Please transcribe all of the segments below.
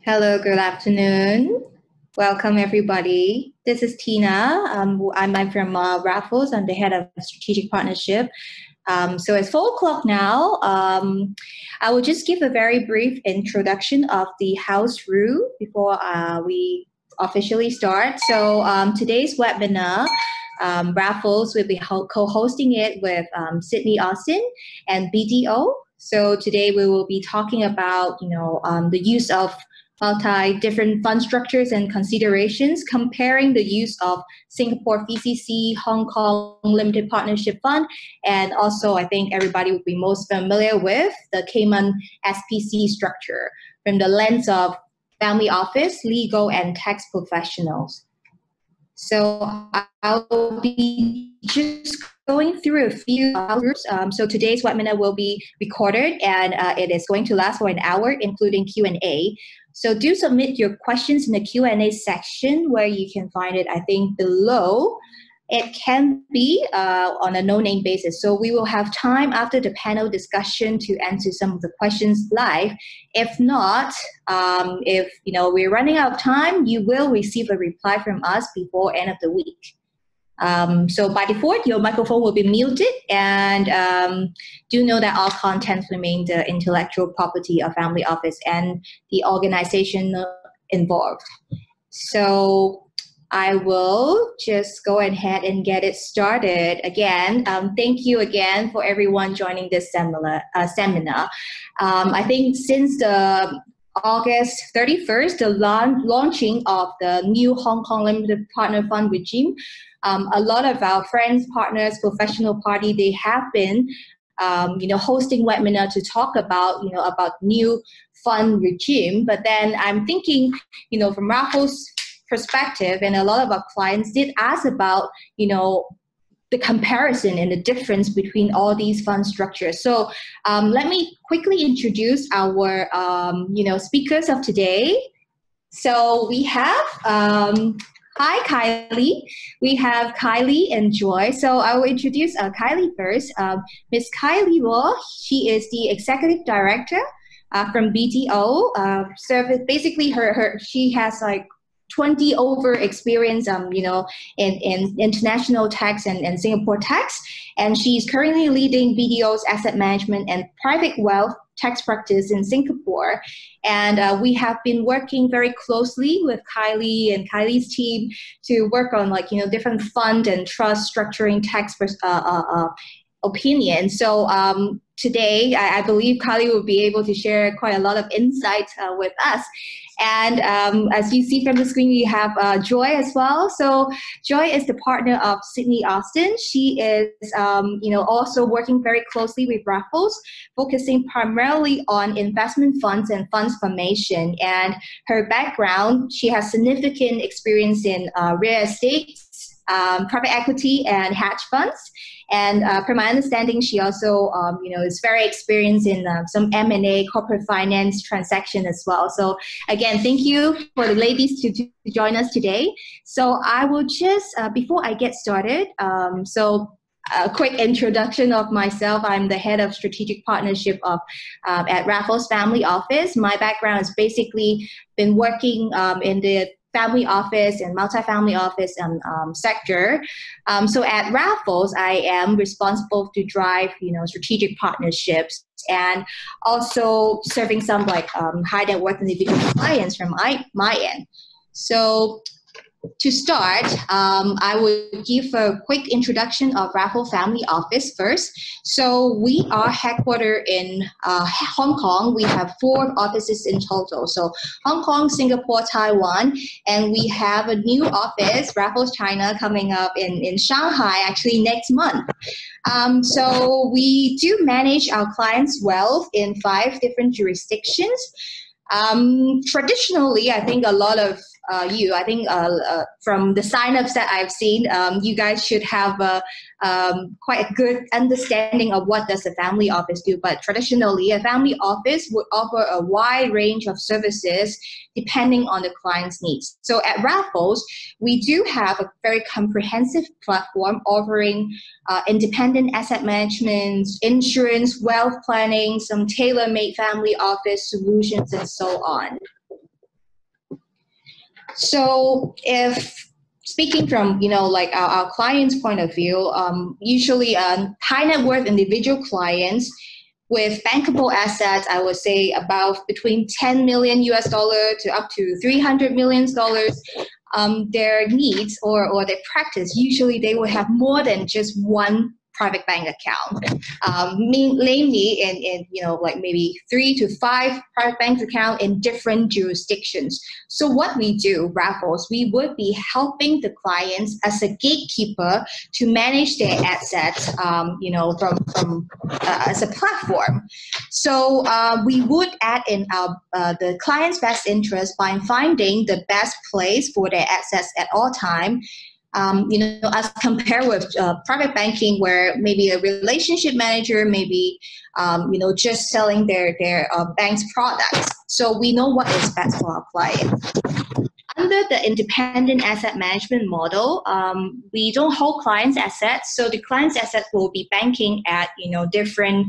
Hello, good afternoon. Welcome, everybody. This is Tina. I'm from Raffles. I'm the head of strategic partnership. So it's 4 o'clock now. I will just give a very brief introduction of the house rule before we officially start. So today's webinar, Raffles will be co-hosting it with Sidley Austin and BDO. So today we will be talking about, the use of different fund structures and considerations, comparing the use of Singapore VCC, Hong Kong Limited Partnership Fund, and also I think everybody would be most familiar with the Cayman SPC structure from the lens of family office, legal, and tax professionals. So I'll be just going through a few groups. So today's webinar will be recorded and it is going to last for an hour, including Q&A. So do submit your questions in the Q&A section where you can find it, I think, below. It can be on a no-name basis. So we will have time after the panel discussion to answer some of the questions live. If not, if we're running out of time, you will receive a reply from us before end of the week. So by default, your microphone will be muted, and do know that all contents remain the intellectual property of family office and the organization involved. So I will just go ahead and get it started. Again, thank you again for everyone joining this seminar. I think since the August 31st, the launching of the new Hong Kong Limited Partner Fund regime, a lot of our friends, partners, professional party, they have been, hosting webinar to talk about, about new fund regime. But then I'm thinking, from Raffles' perspective, and a lot of our clients did ask about, the comparison and the difference between all these fund structures. So let me quickly introduce our, speakers of today. So we have, hi, Kylie. We have Kylie and Joy. So I will introduce Kylie first. Miss Kylie Law, she is the Executive Director from BDO. Basically, she has like 20 over experience, in international tax and Singapore tax. And she's currently leading BDO's asset management and private wealth tax practice in Singapore. And we have been working very closely with Kylie and Kylie's team to work on different fund and trust structuring tax opinion. So today, I believe Kylie will be able to share quite a lot of insights with us. And as you see from the screen, we have Joy as well. So Joy is the partner of Sidley Austin. She is, also working very closely with Raffles, focusing primarily on investment funds and funds formation. And her background, she has significant experience in real estate, private equity, and hedge funds. And from my understanding, she also, is very experienced in some M&A, corporate finance transaction as well. So again, thank you for the ladies to join us today. So I will just, before I get started, a quick introduction of myself. I'm the head of strategic partnership at Raffles Family Office. My background has basically been working in the family office and multifamily office sector. So at Raffles, I am responsible to drive, strategic partnerships and also serving some high net worth individual clients from my end. So to start, I will give a quick introduction of Raffles Family Office first. So we are headquartered in Hong Kong. We have 4 offices in total. So Hong Kong, Singapore, Taiwan, and we have a new office, Raffles China, coming up in Shanghai actually next month. So we do manage our clients' wealth in 5 different jurisdictions. Traditionally, I think a lot of from the sign-ups that I've seen, you guys should have quite a good understanding of what does a family office do. But traditionally, a family office would offer a wide range of services depending on the client's needs. So at Raffles, we do have a very comprehensive platform offering independent asset management, insurance, wealth planning, some tailor-made family office solutions, and so on. So if speaking from, like our clients' point of view, usually high net worth individual clients with bankable assets, I would say about between 10 million US dollar to up to 300 million dollars. Their needs or their practice, usually they will have more than just one private bank account, namely in like maybe 3 to 5 private bank account in different jurisdictions. So what we do, Raffles, we would be helping the clients as a gatekeeper to manage their assets, from as a platform. So we would add in our the client's best interest by finding the best place for their assets at all time. As compared with private banking, where maybe a relationship manager maybe, just selling their bank's products. So we know what is best for our clients. Under the independent asset management model, we don't hold clients' assets. So the client's assets will be banking at, different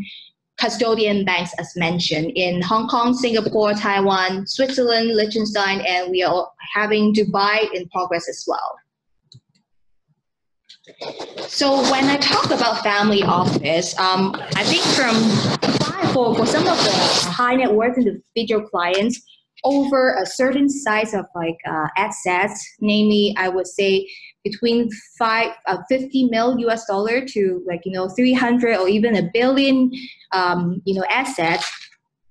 custodian banks as mentioned in Hong Kong, Singapore, Taiwan, Switzerland, Liechtenstein, and we are having Dubai in progress as well. So when I talk about family office, I think for some of the high net worth individual clients, over a certain size of assets, namely I would say between 50 mil US dollar to 300 or even $1 billion, assets.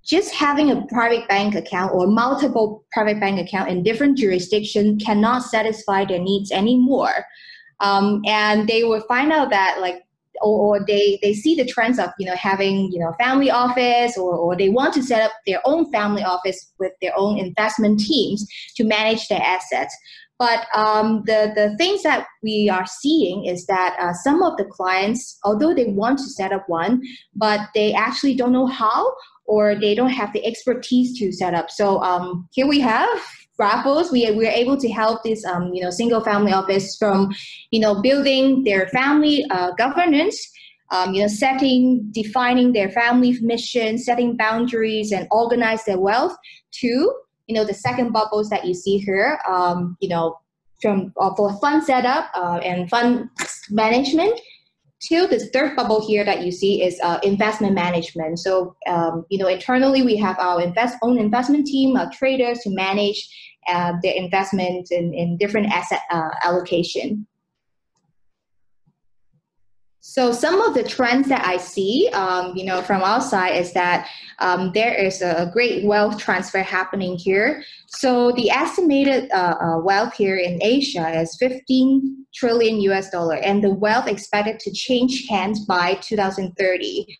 Just having a private bank account or multiple private bank account in different jurisdictions cannot satisfy their needs anymore. And they will find out that or they see the trends of, having, family office or they want to set up their own family office with their own investment teams to manage their assets. But the things that we are seeing is that some of the clients, although they want to set up one, but they actually don't know how or they don't have the expertise to set up. So here we have Raffles. We're able to help this single family office from building their family governance, defining their family mission, setting boundaries, and organize their wealth to the second bubbles that you see here. For fund setup and fund management. To the third bubble here that you see is investment management. So, internally we have our own investment team, traders to manage their investments in different asset allocation. So some of the trends that I see, from our side is that there is a great wealth transfer happening here. So the estimated wealth here in Asia is 15 trillion US dollar, and the wealth expected to change hands by 2030.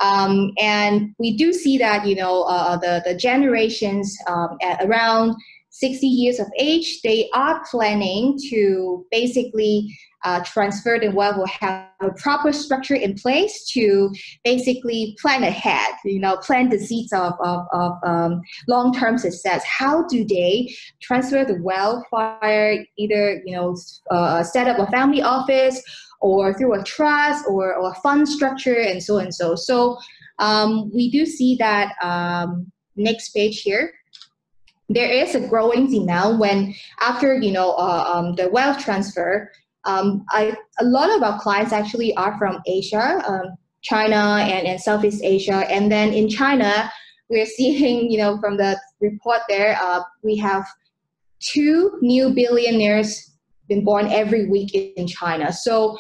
And we do see that, the generations at around 60 years of age, they are planning to basically transfer the wealth, will have a proper structure in place to basically plan ahead, plant the seeds of long-term success. How do they transfer the wealth via either, set up a family office or through a trust or a fund structure and so and so. So we do see that next page here. There is a growing demand when after, the wealth transfer, a lot of our clients actually are from Asia, China and Southeast Asia. And then in China, we're seeing, from the report there, we have 2 new billionaires been born every week in China. So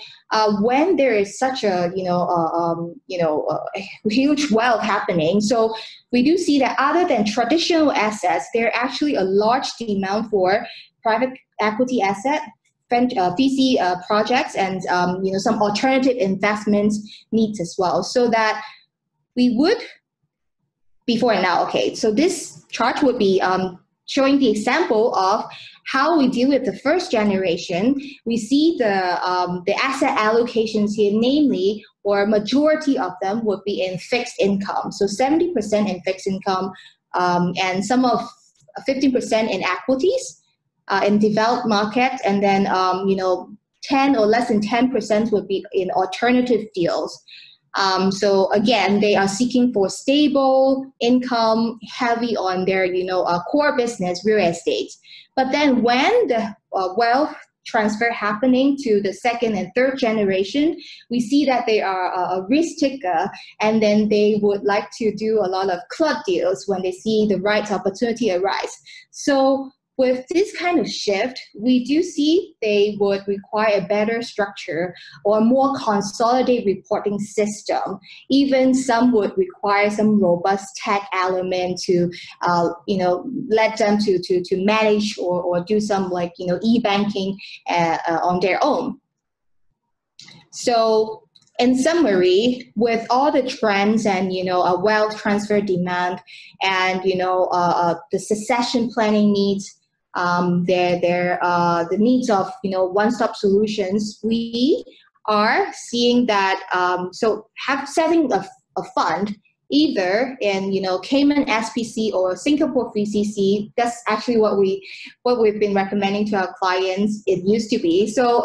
when there is such a, huge wealth happening, so we do see that other than traditional assets, there actually a large demand for private equity asset, VC projects, and some alternative investments needs as well. So that we would, before and now, okay, so this chart would be showing the example of how we deal with the first generation. We see the asset allocations here, namely, or majority of them would be in fixed income. So 70% in fixed income, and some of 15% in equities in developed markets, and then 10 or less than 10% would be in alternative deals. So again, they are seeking for stable income, heavy on their, core business, real estate. But then when the wealth transfer happening to the second and third generation, we see that they are a risk taker, and then they would like to do a lot of club deals when they see the right opportunity arise. So with this kind of shift, we do see they would require a better structure or more consolidated reporting system. Even some would require some robust tech element to, let them to manage or do some e-banking on their own. So in summary, with all the trends and a wealth transfer demand and the succession planning needs, the needs of one-stop solutions, we are seeing that setting a fund either in Cayman SPC or Singapore VCC. That's actually what we've been recommending to our clients. It used to be so.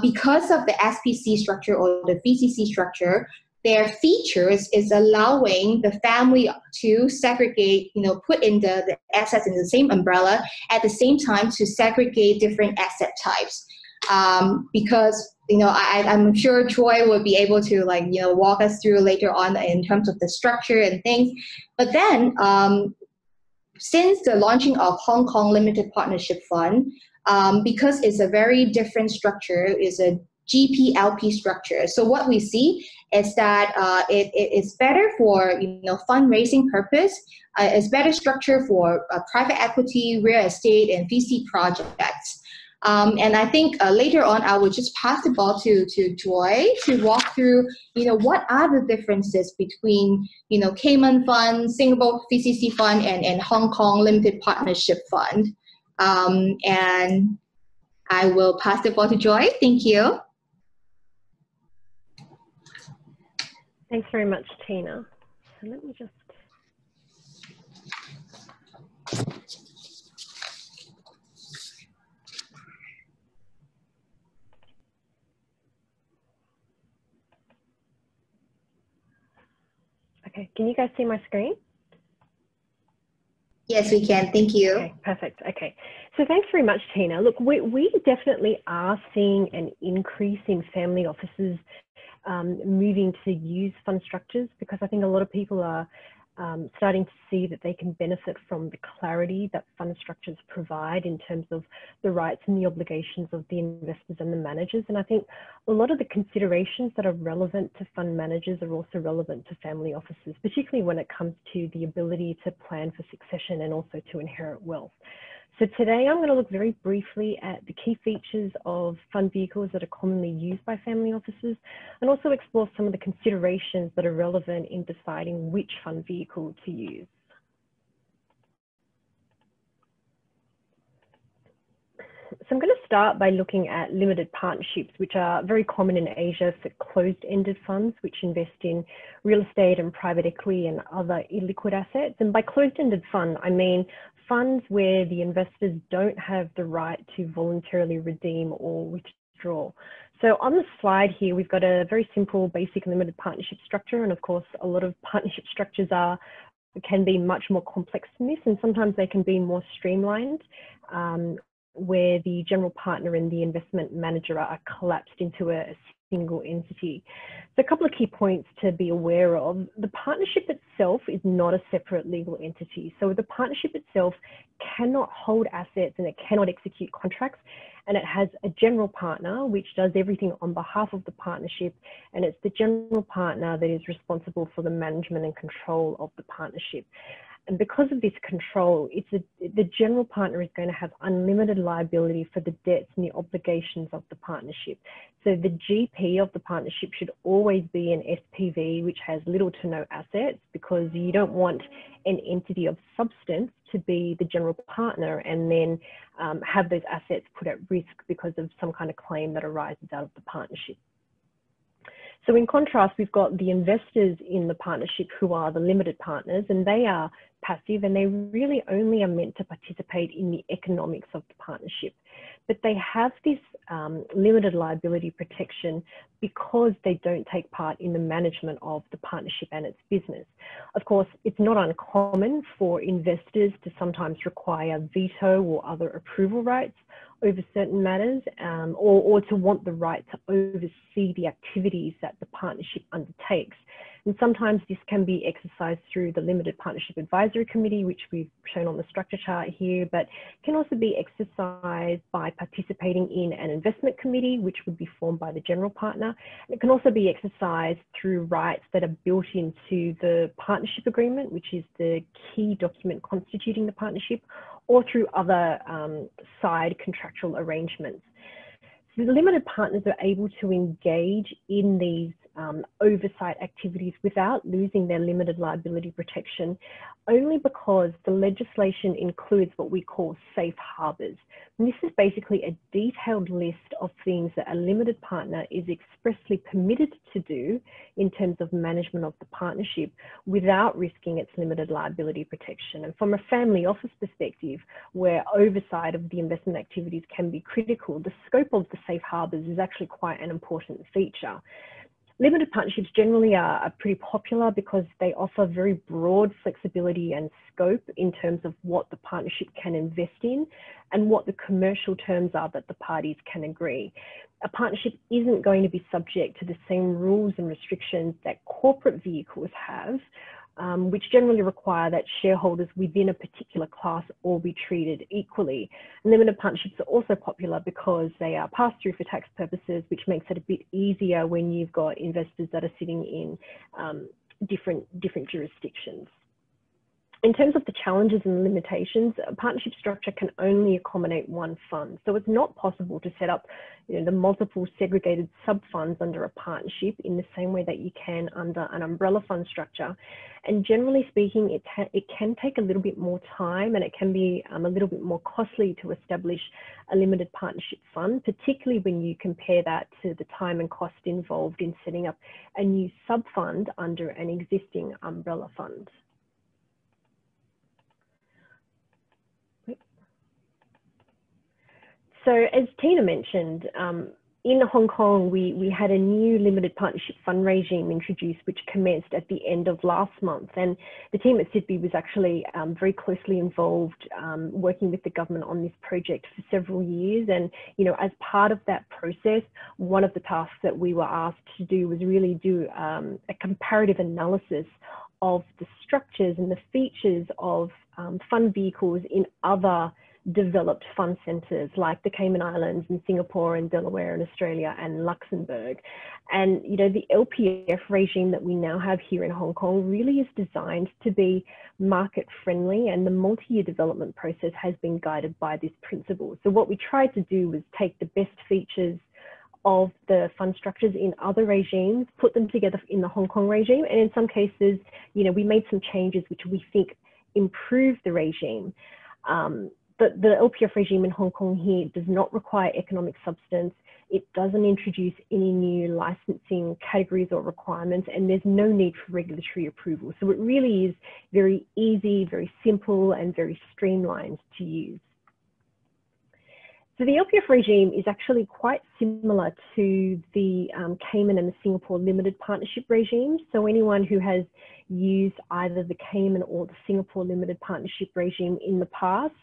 Because of the SPC structure or the VCC structure, their features is allowing the family to segregate, put in the assets in the same umbrella, at the same time to segregate different asset types. Because, I'm sure Troy will be able to walk us through later on in terms of the structure and things. But then, since the launching of Hong Kong Limited Partnership Fund, because it's a very different structure, it's a GP-LP structure. So what we see is that it's better for fundraising purpose. It's better structure for private equity, real estate, and VC projects. And I think later on I will just pass the ball to Joy to walk through what are the differences between Cayman Fund, Singapore VCC Fund, and Hong Kong Limited Partnership Fund. And I will pass the ball to Joy. Thank you. Thanks very much, Tina. So let me just... Okay, can you guys see my screen? Yes, we can. Thank you. Okay, perfect. Okay, so thanks very much, Tina. Look, we definitely are seeing an increase in family offices moving to use fund structures, because I think a lot of people are starting to see that they can benefit from the clarity that fund structures provide in terms of the rights and the obligations of the investors and the managers. And I think a lot of the considerations that are relevant to fund managers are also relevant to family offices, particularly when it comes to the ability to plan for succession and also to inherit wealth. So today I'm going to look very briefly at the key features of fund vehicles that are commonly used by family offices, and also explore some of the considerations that are relevant in deciding which fund vehicle to use. So I'm going to start by looking at limited partnerships, which are very common in Asia for closed-ended funds, which invest in real estate and private equity and other illiquid assets. And by closed-ended fund, I mean funds where the investors don't have the right to voluntarily redeem or withdraw. So on the slide here, we've got a very simple, basic limited partnership structure. And of course, a lot of partnership structures can be much more complex than this, and sometimes they can be more streamlined, where the general partner and the investment manager are collapsed into a single entity. So a couple of key points to be aware of. The partnership itself is not a separate legal entity. So the partnership itself cannot hold assets and it cannot execute contracts. And it has a general partner, which does everything on behalf of the partnership. And it's the general partner that is responsible for the management and control of the partnership. And because of this control, the general partner is going to have unlimited liability for the debts and the obligations of the partnership. So the GP of the partnership should always be an SPV, which has little to no assets, because you don't want an entity of substance to be the general partner and then have those assets put at risk because of some kind of claim that arises out of the partnership. So in contrast, we've got the investors in the partnership who are the limited partners, and they are passive and they really only are meant to participate in the economics of the partnership. But they have this limited liability protection because they don't take part in the management of the partnership and its business. Of course, it's not uncommon for investors to sometimes require veto or other approval rights over certain matters, or to want the right to oversee the activities that the partnership undertakes. And sometimes this can be exercised through the Limited Partnership Advisory Committee, which we've shown on the structure chart here, but can also be exercised by participating in an investment committee, which would be formed by the general partner. And it can also be exercised through rights that are built into the partnership agreement, which is the key document constituting the partnership, or through other side contractual arrangements. So the limited partners are able to engage in these oversight activities without losing their limited liability protection, only because the legislation includes what we call safe harbours. And this is basically a detailed list of things that a limited partner is expressly permitted to do in terms of management of the partnership without risking its limited liability protection. And from a family office perspective, where oversight of the investment activities can be critical, the scope of the safe harbours is actually quite an important feature. Limited partnerships generally are pretty popular because they offer very broad flexibility and scope in terms of what the partnership can invest in and what the commercial terms are that the parties can agree. A partnership isn't going to be subject to the same rules and restrictions that corporate vehicles have, which generally require that shareholders within a particular class all be treated equally. And limited partnerships are also popular because they are passed through for tax purposes, which makes it a bit easier when you've got investors that are sitting in different jurisdictions. In terms of the challenges and limitations, a partnership structure can only accommodate one fund. So it's not possible to set up the multiple segregated sub-funds under a partnership in the same way that you can under an umbrella fund structure. And generally speaking, it can take a little bit more time and it can be a little bit more costly to establish a limited partnership fund, particularly when you compare that to the time and cost involved in setting up a new sub-fund under an existing umbrella fund. So as Tina mentioned, in Hong Kong, we had a new limited partnership fund regime introduced, which commenced at the end of last month. And the team at Sidley was actually very closely involved working with the government on this project for several years. And, as part of that process, one of the tasks that we were asked to do was really do a comparative analysis of the structures and the features of fund vehicles in other developed fund centres like the Cayman Islands and Singapore and Delaware and Australia and Luxembourg. And, the LPF regime that we now have here in Hong Kong really is designed to be market friendly, and the multi-year development process has been guided by this principle. So what we tried to do was take the best features of the fund structures in other regimes, put them together in the Hong Kong regime. And in some cases, we made some changes which we think improve the regime. But the LPF regime in Hong Kong here does not require economic substance. It doesn't introduce any new licensing categories or requirements, and there's no need for regulatory approval. So it really is very easy, very simple, and very streamlined to use. So the LPF regime is actually quite similar to the Cayman and the Singapore limited partnership regimes. So anyone who has used either the Cayman or the Singapore limited partnership regime in the past,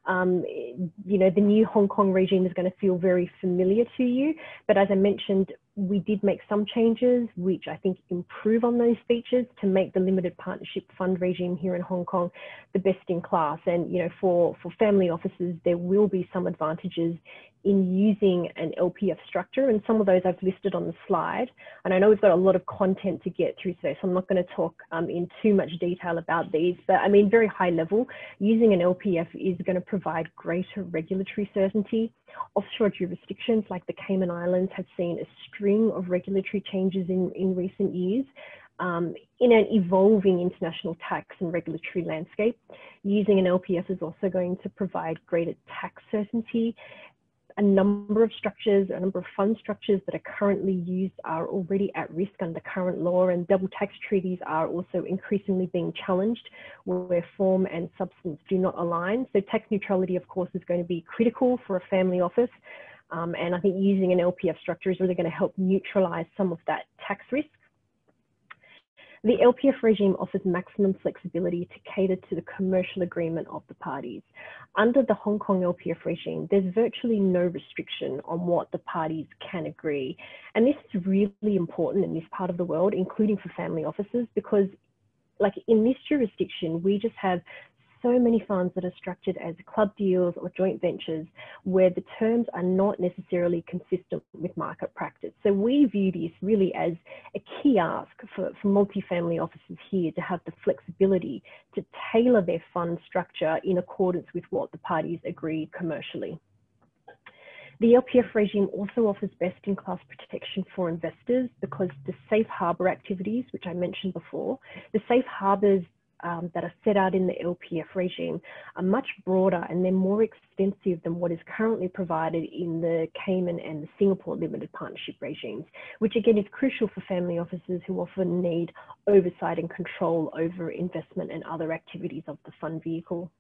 the new Hong Kong regime is going to feel very familiar to you. But as I mentioned, we did make some changes which I think improve on those features to make the limited partnership fund regime here in Hong Kong the best in class. And for family offices, there will be some advantages in using an LPF structure, and some of those I've listed on the slide. And I know we've got a lot of content to get through today, so I'm not going to talk in too much detail about these, but I mean, very high level, using an LPF is going to provide greater regulatory certainty. Offshore jurisdictions like the Cayman Islands have seen a string of regulatory changes in recent years. In an evolving international tax and regulatory landscape, using an LPF is also going to provide greater tax certainty. a number of structures, a number of fund structures that are currently used are already at risk under current law, and double tax treaties are also increasingly being challenged where form and substance do not align. So tax neutrality, of course, is going to be critical for a family office. And I think using an LPF structure is really going to help neutralize some of that tax risk. The LPF regime offers maximum flexibility to cater to the commercial agreement of the parties. Under the Hong Kong LPF regime, there's virtually no restriction on what the parties can agree. And this is really important in this part of the world, including for family offices, because like in this jurisdiction, we just have so many funds that are structured as club deals or joint ventures where the terms are not necessarily consistent with market practice. So we view this really as a key ask for multifamily offices here to have the flexibility to tailor their fund structure in accordance with what the parties agree commercially. The LPF regime also offers best-in-class protection for investors because the safe harbour activities, which I mentioned before, the safe harbours that are set out in the LPF regime are much broader and they're more extensive than what is currently provided in the Cayman and the Singapore limited partnership regimes, which again is crucial for family offices who often need oversight and control over investment and other activities of the fund vehicle.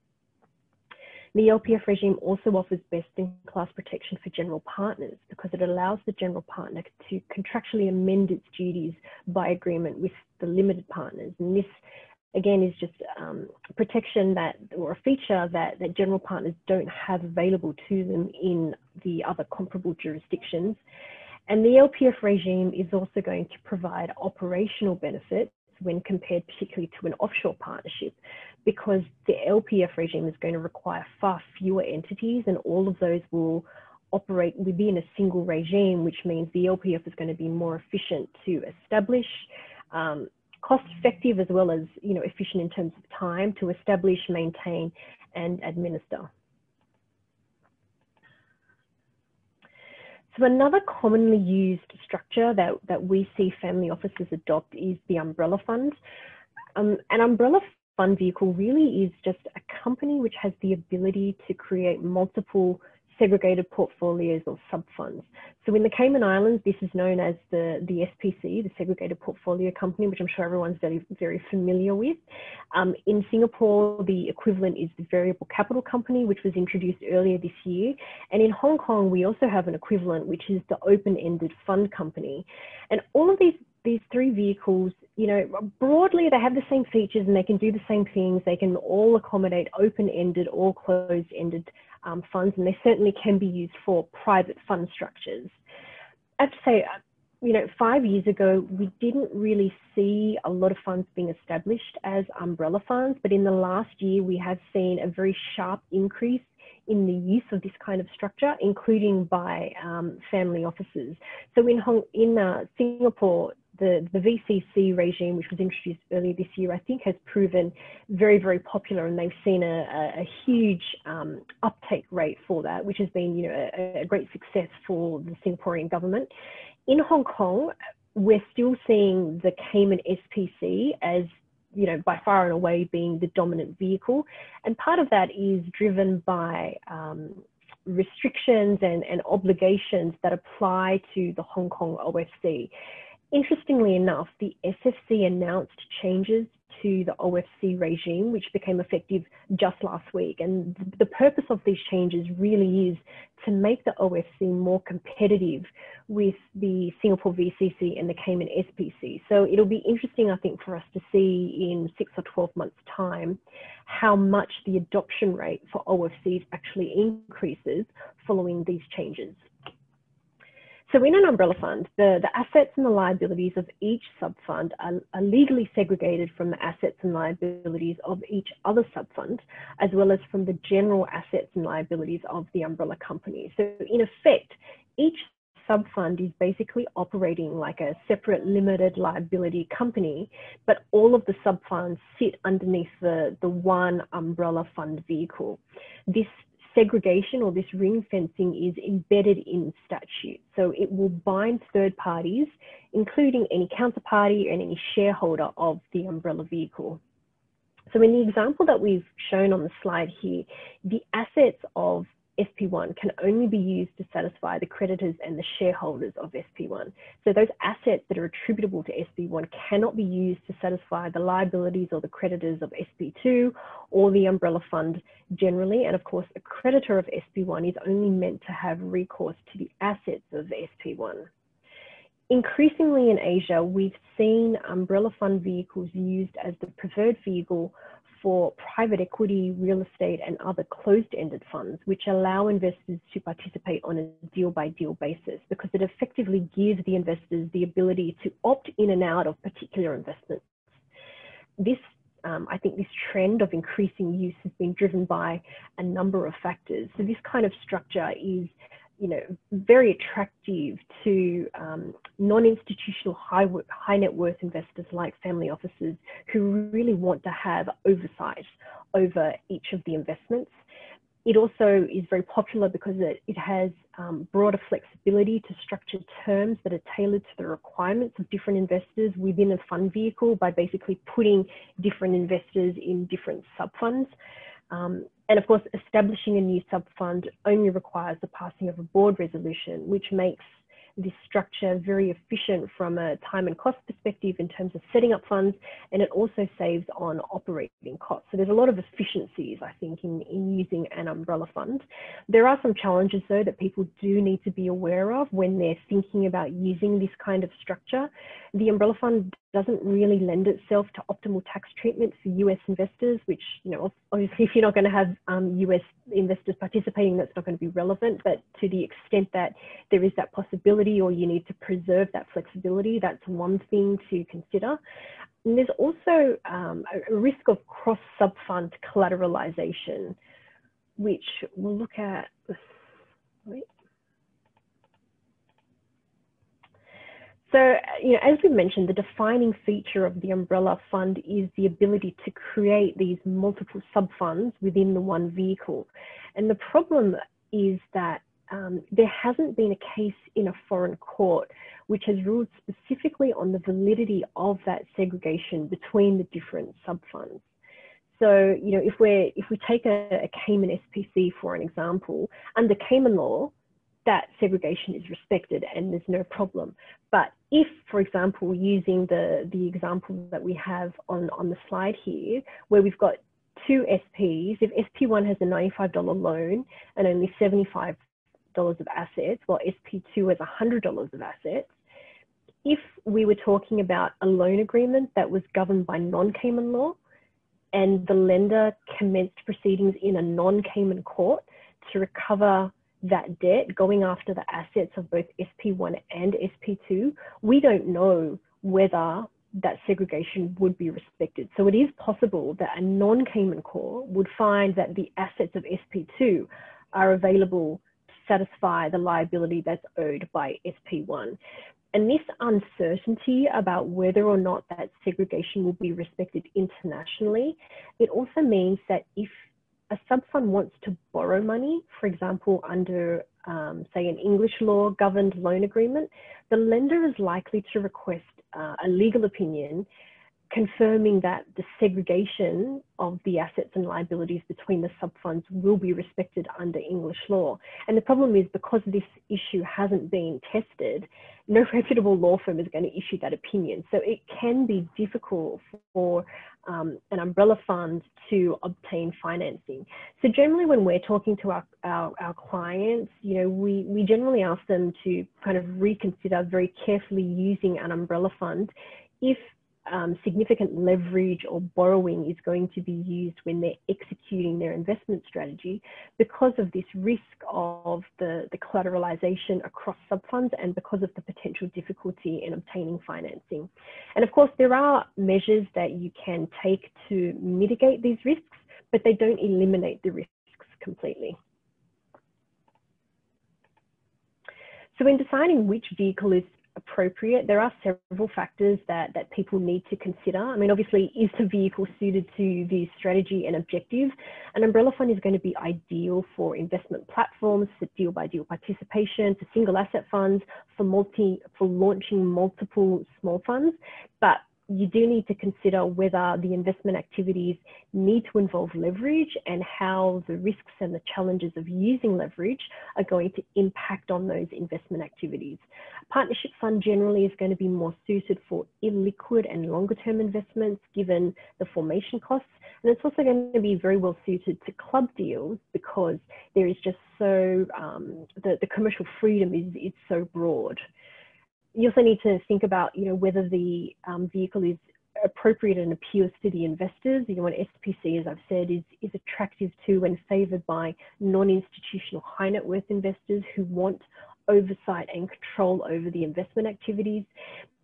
The LPF regime also offers best-in-class protection for general partners because it allows the general partner to contractually amend its duties by agreement with the limited partners. And this again is just protection or a feature that general partners don't have available to them in the other comparable jurisdictions. And the LPF regime is also going to provide operational benefits when compared particularly to an offshore partnership, because the LPF regime is going to require far fewer entities and all of those will operate within a single regime, which means the LPF is going to be more efficient to establish, cost effective as well as efficient in terms of time to establish, maintain and administer. So another commonly used structure that we see family offices adopt is the umbrella fund. An umbrella fund vehicle really is just a company which has the ability to create multiple segregated portfolios or sub-funds. So in the Cayman Islands, this is known as the SPC, the Segregated Portfolio Company, which I'm sure everyone's very, very familiar with. In Singapore, the equivalent is the Variable Capital Company, which was introduced earlier this year. And in Hong Kong, we also have an equivalent, which is the Open-Ended Fund Company. And all of these three vehicles, broadly, they have the same features and they can do the same things. They can all accommodate open-ended or closed-ended funds, and they certainly can be used for private fund structures. I have to say, 5 years ago, we didn't really see a lot of funds being established as umbrella funds, but in the last year, we have seen a very sharp increase in the use of this kind of structure, including by family offices. So in Singapore, the VCC regime, which was introduced earlier this year, I think has proven very, very popular, and they've seen a huge uptake rate for that, which has been a great success for the Singaporean government. In Hong Kong, we're still seeing the Cayman SPC as by far and away being the dominant vehicle, and part of that is driven by restrictions and obligations that apply to the Hong Kong OFC. Interestingly enough, the SFC announced changes to the OFC regime, which became effective just last week. And the purpose of these changes really is to make the OFC more competitive with the Singapore VCC and the Cayman SPC. So it'll be interesting, I think, for us to see in 6 or 12 months' time how much the adoption rate for OFCs actually increases following these changes. So in an umbrella fund, the assets and the liabilities of each sub-fund are legally segregated from the assets and liabilities of each other sub-fund, as well as from the general assets and liabilities of the umbrella company. So in effect, each sub-fund is basically operating like a separate limited liability company, but all of the sub-funds sit underneath the one umbrella fund vehicle. This segregation or this ring fencing is embedded in statute. So it will bind third parties, including any counterparty and any shareholder of the umbrella vehicle. So in the example that we've shown on the slide here, the assets of SP1 can only be used to satisfy the creditors and the shareholders of SP1. So those assets that are attributable to SP1 cannot be used to satisfy the liabilities or the creditors of SP2 or the umbrella fund generally. And of course, a creditor of SP1 is only meant to have recourse to the assets of SP1. Increasingly in Asia, we've seen umbrella fund vehicles used as the preferred vehicle for private equity, real estate, and other closed-ended funds, which allow investors to participate on a deal-by-deal basis, because it effectively gives the investors the ability to opt in and out of particular investments. This, I think this trend of increasing use has been driven by a number of factors. So this kind of structure is, you know, very attractive to non-institutional high net worth investors like family offices who really want to have oversight over each of the investments. It also is very popular because it has broader flexibility to structure terms that are tailored to the requirements of different investors within a fund vehicle by basically putting different investors in different sub-funds. And of course, establishing a new sub-fund only requires the passing of a board resolution, which makes this structure very efficient from a time and cost perspective in terms of setting up funds, and it also saves on operating costs. So there's a lot of efficiencies, I think, in using an umbrella fund. There are some challenges, though, that people do need to be aware of when they're thinking about using this kind of structure. The umbrella fund doesn't really lend itself to optimal tax treatment for US investors, which, you know, obviously if you're not going to have US investors participating, that's not going to be relevant. But to the extent that there is that possibility or you need to preserve that flexibility, that's one thing to consider. And there's also a risk of cross sub-fund collateralization, which we'll look at. Wait. So, you know, as we mentioned, the defining feature of the umbrella fund is the ability to create these multiple sub-funds within the one vehicle. And the problem is that there hasn't been a case in a foreign court which has ruled specifically on the validity of that segregation between the different sub-funds. So, you know, if we take a Cayman SPC for an example, under Cayman law, that segregation is respected and there's no problem. But if, for example, using the example that we have on the slide here, where we've got two SPs, if SP1 has a $95 loan and only $75 of assets, while SP2 has $100 of assets, if we were talking about a loan agreement that was governed by non-Cayman law and the lender commenced proceedings in a non-Cayman court to recover that debt, going after the assets of both SP1 and SP2, we don't know whether that segregation would be respected. So it is possible that a non-Cayman court would find that the assets of SP2 are available to satisfy the liability that's owed by SP1. And this uncertainty about whether or not that segregation will be respected internationally, it also means that if a sub-fund wants to borrow money, for example, under, say, an English law governed loan agreement, the lender is likely to request a legal opinion confirming that the segregation of the assets and liabilities between the sub-funds will be respected under English law. And the problem is, because this issue hasn't been tested, no reputable law firm is going to issue that opinion. So it can be difficult for an umbrella fund to obtain financing. So generally, when we're talking to our clients, you know, we generally ask them to kind of reconsider very carefully using an umbrella fund if significant leverage or borrowing is going to be used when they're executing their investment strategy, because of this risk of the collateralization across sub-funds and because of the potential difficulty in obtaining financing. And of course, there are measures that you can take to mitigate these risks, but they don't eliminate the risks completely. So in deciding which vehicle is appropriate, there are several factors that people need to consider. I mean, obviously, is the vehicle suited to the strategy and objective? An umbrella fund is going to be ideal for investment platforms, for deal-by-deal participation, for single asset funds, for launching multiple small funds. But you do need to consider whether the investment activities need to involve leverage and how the risks and the challenges of using leverage are going to impact on those investment activities. A partnership fund generally is going to be more suited for illiquid and longer term investments given the formation costs. And it's also going to be very well suited to club deals because there is just so, the commercial freedom is so broad. You also need to think about, whether the vehicle is appropriate and appeals to the investors. An SPC, as I've said, is attractive to and favoured by non-institutional high net worth investors who want oversight and control over the investment activities.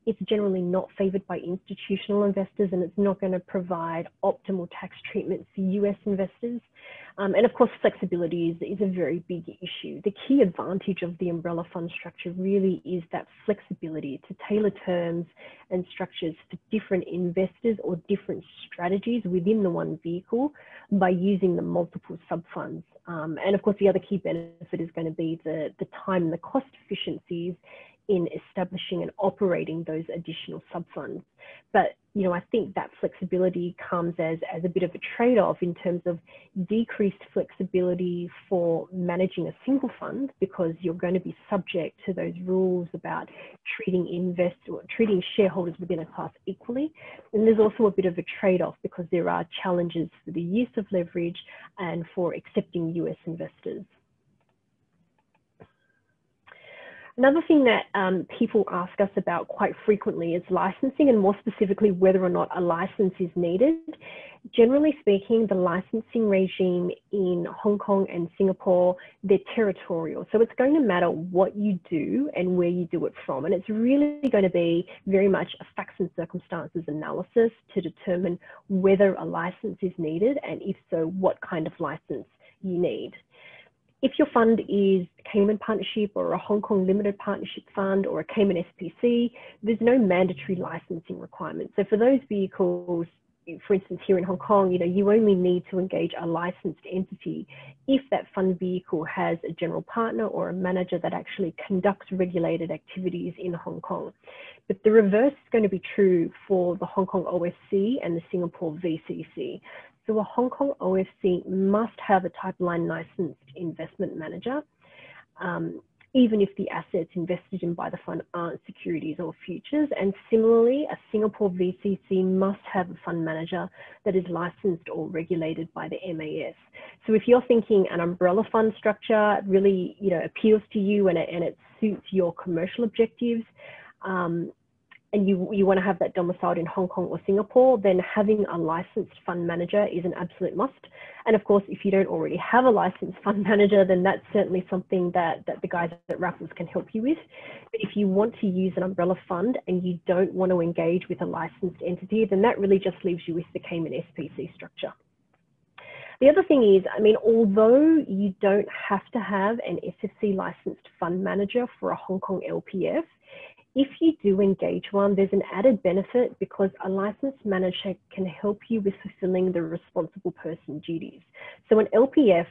It's generally not favoured by institutional investors, and it's not going to provide optimal tax treatment for US investors. And of course, flexibility is a very big issue. The key advantage of the umbrella fund structure really is that flexibility to tailor terms and structures for different investors or different strategies within the one vehicle by using the multiple sub-funds. And of course, the other key benefit is going to be the time and the cost efficiencies in establishing and operating those additional sub-funds. But, I think that flexibility comes as a bit of a trade-off in terms of decreased flexibility for managing a single fund because you're going to be subject to those rules about treating shareholders within a class equally. And there's also a bit of a trade-off because there are challenges for the use of leverage and for accepting US investors. Another thing that people ask us about quite frequently is licensing, and more specifically, whether or not a license is needed. Generally speaking, the licensing regime in Hong Kong and Singapore, they're territorial. So it's going to matter what you do and where you do it from. And it's really going to be very much a facts and circumstances analysis to determine whether a license is needed, and if so, what kind of license you need. If your fund is a Cayman partnership or a Hong Kong limited partnership fund or a Cayman SPC, there's no mandatory licensing requirement. So for those vehicles, for instance, here in Hong Kong, you only need to engage a licensed entity if that fund vehicle has a general partner or a manager that actually conducts regulated activities in Hong Kong. But the reverse is going to be true for the Hong Kong OFC and the Singapore VCC. So a Hong Kong OFC must have a Type Line licensed investment manager, even if the assets invested in by the fund aren't securities or futures. And similarly, a Singapore VCC must have a fund manager that is licensed or regulated by the MAS. So if you're thinking an umbrella fund structure really appeals to you and it suits your commercial objectives, and you want to have that domiciled in Hong Kong or Singapore, then having a licensed fund manager is an absolute must. And of course, if you don't already have a licensed fund manager, then that's certainly something that the guys at Raffles can help you with. But if you want to use an umbrella fund and you don't want to engage with a licensed entity, then that really just leaves you with the Cayman SPC structure. The other thing is, although you don't have to have an SFC licensed fund manager for a Hong Kong LPF, if you do engage one, there's an added benefit because a licensed manager can help you with fulfilling the responsible person duties. So an LPF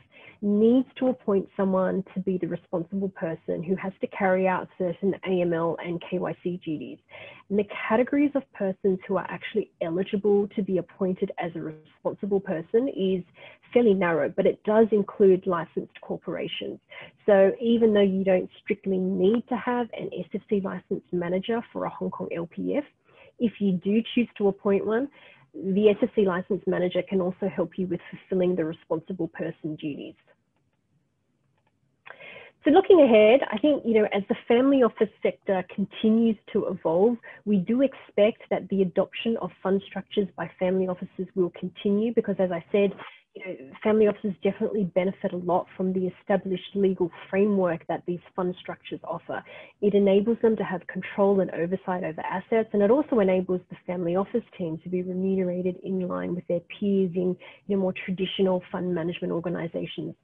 needs to appoint someone to be the responsible person who has to carry out certain AML and KYC duties. And the categories of persons who are actually eligible to be appointed as a responsible person is fairly narrow, but it does include licensed corporations. So even though you don't strictly need to have an SFC licensed manager for a Hong Kong LPF, if you do choose to appoint one, the SFC licensed manager can also help you with fulfilling the responsible person duties. So looking ahead, I think, as the family office sector continues to evolve, we do expect that the adoption of fund structures by family offices will continue because, as I said, family offices definitely benefit a lot from the established legal framework that these fund structures offer. It enables them to have control and oversight over assets, and it also enables the family office team to be remunerated in line with their peers in more traditional fund management organizations.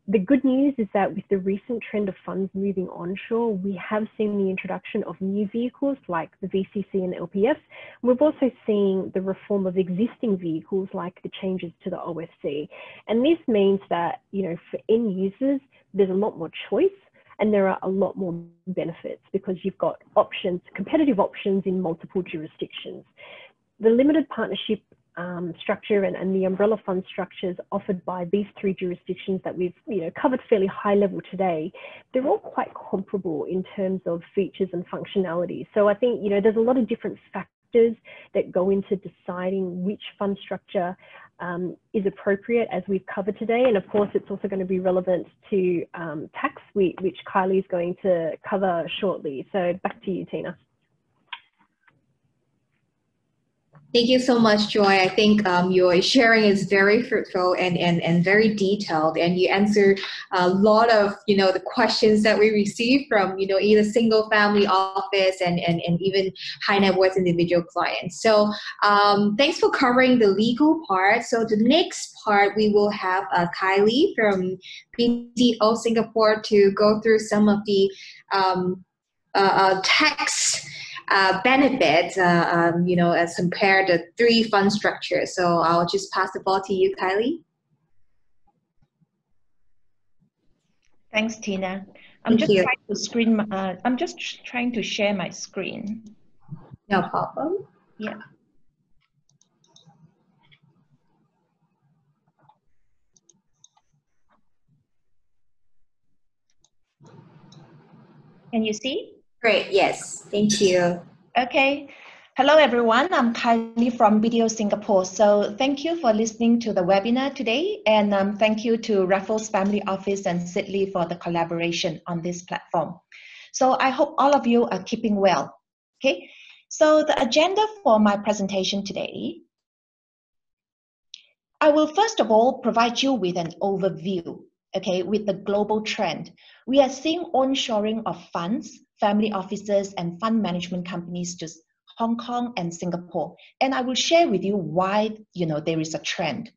The good news is that with the recent trend of funds moving onshore, we have seen the introduction of new vehicles like the VCC and LPF. We've also seen the reform of existing vehicles like the changes to the OFC. And this means that, for end users, there's a lot more choice and there are a lot more benefits because you've got options, competitive options in multiple jurisdictions. the limited partnership structure and the umbrella fund structures offered by these three jurisdictions that we've covered fairly high level today, they're all quite comparable in terms of features and functionality. So I think there's a lot of different factors that go into deciding which fund structure is appropriate, as we've covered today. And of course, it's also going to be relevant to tax, which Kylie is going to cover shortly. So back to you, Tina. Thank you so much, Joy. I think your sharing is very fruitful and very detailed, and you answered a lot of the questions that we received from either single family office and even high net worth individual clients. So thanks for covering the legal part. So the next part we will have Kylie from BDO Singapore to go through some of the tax benefits, as compared to three fund structures. So I'll just pass the ball to you, Kylie. Thanks, Tina. I'm just trying to share my screen. No problem. Yeah. Can you see? Great, yes, thank you. Okay. Hello, everyone. I'm Kylie from BDO Singapore. So thank you for listening to the webinar today. And thank you to Raffles Family Office and Sidley for the collaboration on this platform. So I hope all of you are keeping well. Okay. So the agenda for my presentation today, I will first of all provide you with an overview, okay, with the global trend. We are seeing onshoring of funds, family offices, and fund management companies to Hong Kong and Singapore. And I will share with you why, there is a trend.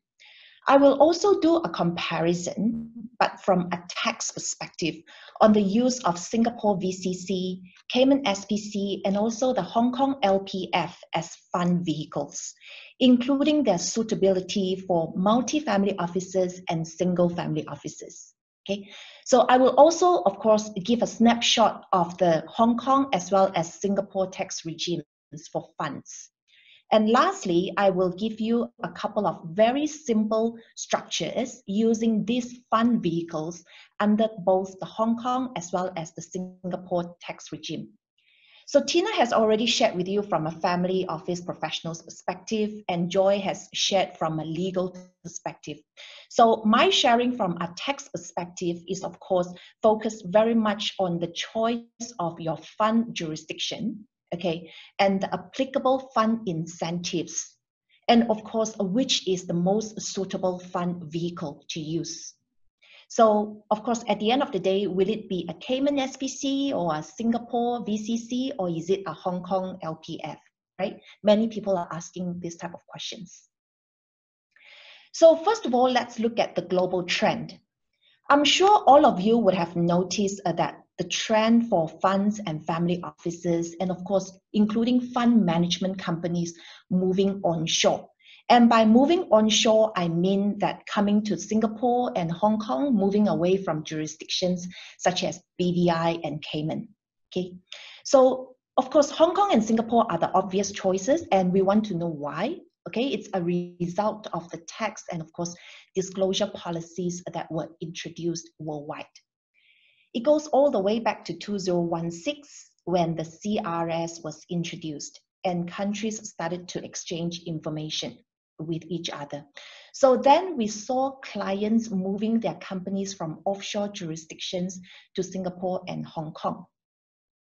I will also do a comparison, but from a tax perspective, on the use of Singapore VCC, Cayman SPC, and also the Hong Kong LPF as fund vehicles, including their suitability for multi-family offices and single-family offices. Okay, so I will also, of course, give a snapshot of the Hong Kong as well as Singapore tax regimes for funds. And lastly, I will give you a couple of very simple structures using these fund vehicles under both the Hong Kong as well as the Singapore tax regime. So Tina has already shared with you from a family office professional's perspective, and Joy has shared from a legal perspective. So my sharing from a tax perspective is, of course, focused very much on the choice of your fund jurisdiction, okay, and the applicable fund incentives, and of course, which is the most suitable fund vehicle to use. So, of course, at the end of the day, will it be a Cayman SPC or a Singapore VCC, or is it a Hong Kong LPF, right? Many people are asking this type of questions. So first of all, let's look at the global trend. I'm sure all of you would have noticed that the trend for funds and family offices, and of course, including fund management companies moving onshore. And by moving onshore, I mean that coming to Singapore and Hong Kong, moving away from jurisdictions such as BVI and Cayman. Okay, so of course, Hong Kong and Singapore are the obvious choices, and we want to know why. Okay, it's a result of the tax and of course, disclosure policies that were introduced worldwide. It goes all the way back to 2016 when the CRS was introduced and countries started to exchange information with each other. So then we saw clients moving their companies from offshore jurisdictions to Singapore and Hong Kong.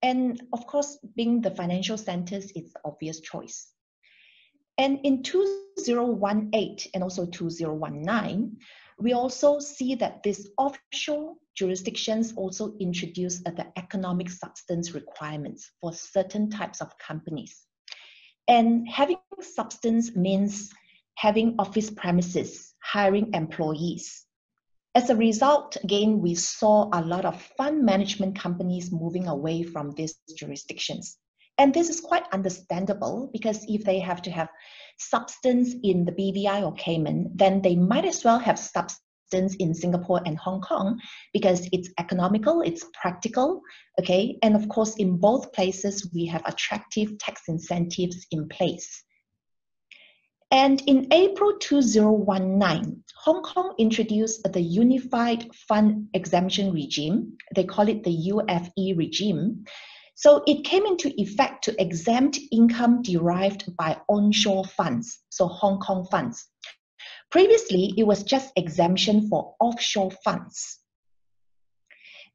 And of course, being the financial centers, it's the obvious choice. And in 2018 and also 2019, we also see that these offshore jurisdictions also introduce the economic substance requirements for certain types of companies. And having substance means having office premises, hiring employees. As a result, again, we saw a lot of fund management companies moving away from these jurisdictions. And this is quite understandable because if they have to have substance in the BVI or Cayman, then they might as well have substance in Singapore and Hong Kong because it's economical, it's practical, okay? And of course, in both places, we have attractive tax incentives in place. And in April 2019, Hong Kong introduced the Unified Fund Exemption Regime. They call it the UFE regime. So it came into effect to exempt income derived by onshore funds, so Hong Kong funds. Previously, it was just exemption for offshore funds.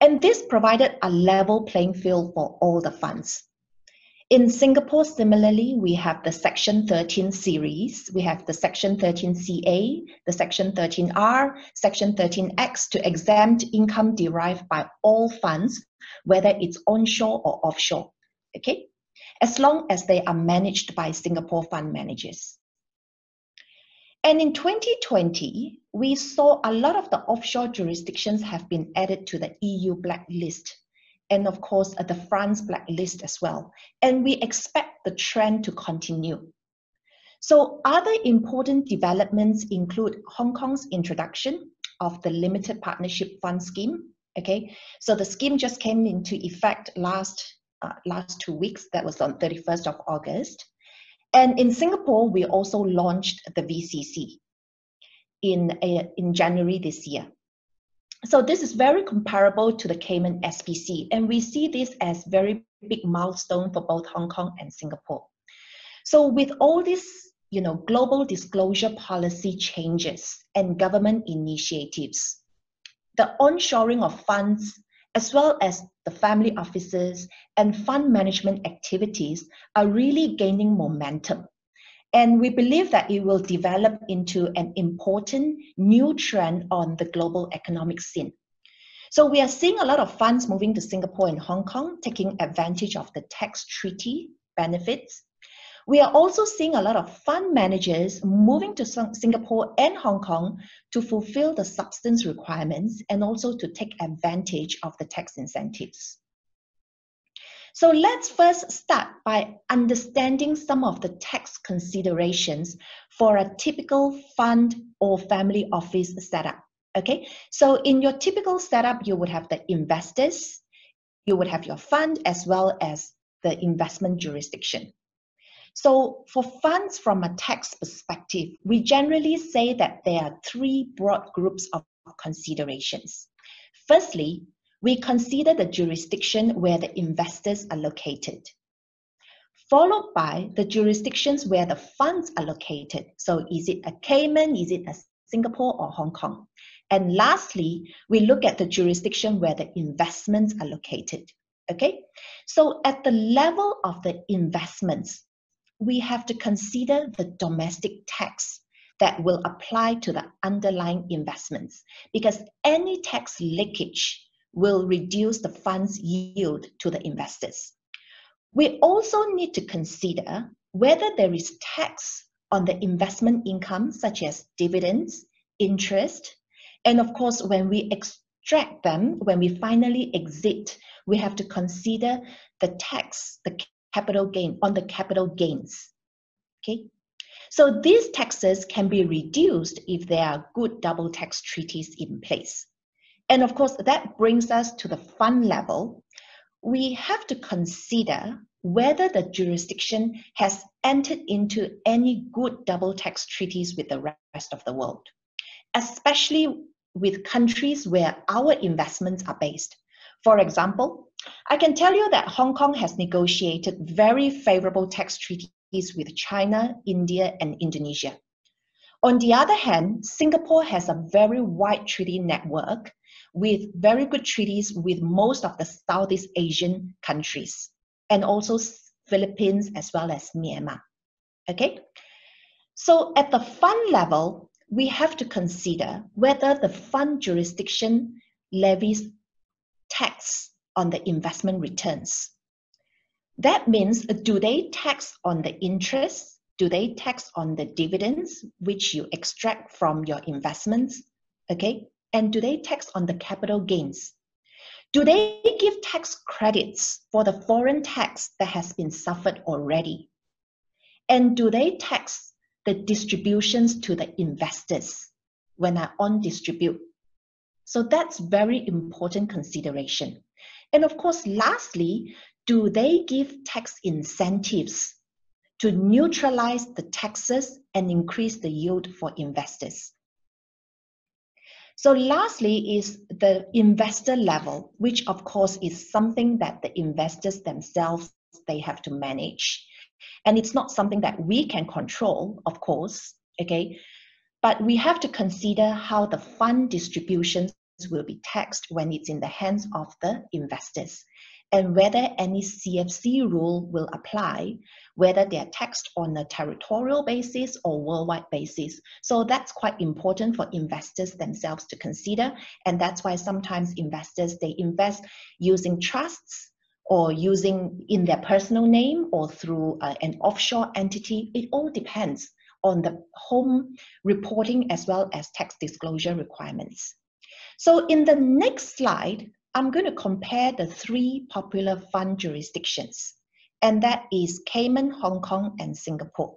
And this provided a level playing field for all the funds. In Singapore, similarly, we have the Section 13 series. We have the Section 13CA, the Section 13R, Section 13X to exempt income derived by all funds, whether it's onshore or offshore, okay? As long as they are managed by Singapore fund managers. And in 2020, we saw a lot of the offshore jurisdictions have been added to the EU blacklist. And of course, the France blacklist as well. And we expect the trend to continue. So other important developments include Hong Kong's introduction of the Limited Partnership Fund Scheme. Okay, so the scheme just came into effect last 2 weeks. That was on 31st of August. And in Singapore, we also launched the VCC in January this year. So this is very comparable to the Cayman SPC, and we see this as very big milestone for both Hong Kong and Singapore. So with all these, global disclosure policy changes and government initiatives, the onshoring of funds, as well as the family offices and fund management activities are really gaining momentum. And we believe that it will develop into an important new trend on the global economic scene. So we are seeing a lot of funds moving to Singapore and Hong Kong, taking advantage of the tax treaty benefits. We are also seeing a lot of fund managers moving to Singapore and Hong Kong to fulfill the substance requirements and also to take advantage of the tax incentives. So let's first start by understanding some of the tax considerations for a typical fund or family office setup, okay? So in your typical setup, you would have the investors, you would have your fund, as well as the investment jurisdiction. So for funds from a tax perspective, we generally say that there are three broad groups of considerations. Firstly, we consider the jurisdiction where the investors are located, followed by the jurisdictions where the funds are located. So is it a Cayman, is it a Singapore or Hong Kong? And lastly, we look at the jurisdiction where the investments are located, okay? So at the level of the investments, we have to consider the domestic tax that will apply to the underlying investments, because any tax leakage will reduce the fund's yield to the investors. We also need to consider whether there is tax on the investment income, such as dividends, interest, and of course, when we extract them, when we finally exit, we have to consider the tax, the capital gain on the capital gains, okay? So these taxes can be reduced if there are good double tax treaties in place. And of course, that brings us to the fund level. We have to consider whether the jurisdiction has entered into any good double tax treaties with the rest of the world, especially with countries where our investments are based. For example, I can tell you that Hong Kong has negotiated very favorable tax treaties with China, India, and Indonesia. On the other hand, Singapore has a very wide treaty network with very good treaties with most of the Southeast Asian countries, and also Philippines as well as Myanmar, okay? So at the fund level, we have to consider whether the fund jurisdiction levies tax on the investment returns. That means, do they tax on the interest? Do they tax on the dividends, which you extract from your investments, okay? And do they tax on the capital gains? Do they give tax credits for the foreign tax that has been suffered already? And do they tax the distributions to the investors when I on-distribute? So that's very important consideration. And of course, lastly, do they give tax incentives to neutralize the taxes and increase the yield for investors. So lastly is the investor level, which of course is something that the investors themselves, they have to manage. And it's not something that we can control, of course, okay? But we have to consider how the fund distributions will be taxed when it's in the hands of the investors, and whether any CFC rule will apply, whether they are taxed on a territorial basis or worldwide basis. So that's quite important for investors themselves to consider. And that's why sometimes investors, they invest using trusts or using in their personal name or through an offshore entity. It all depends on the home reporting as well as tax disclosure requirements. So in the next slide, I'm going to compare the 3 popular fund jurisdictions, and that is Cayman, Hong Kong, and Singapore.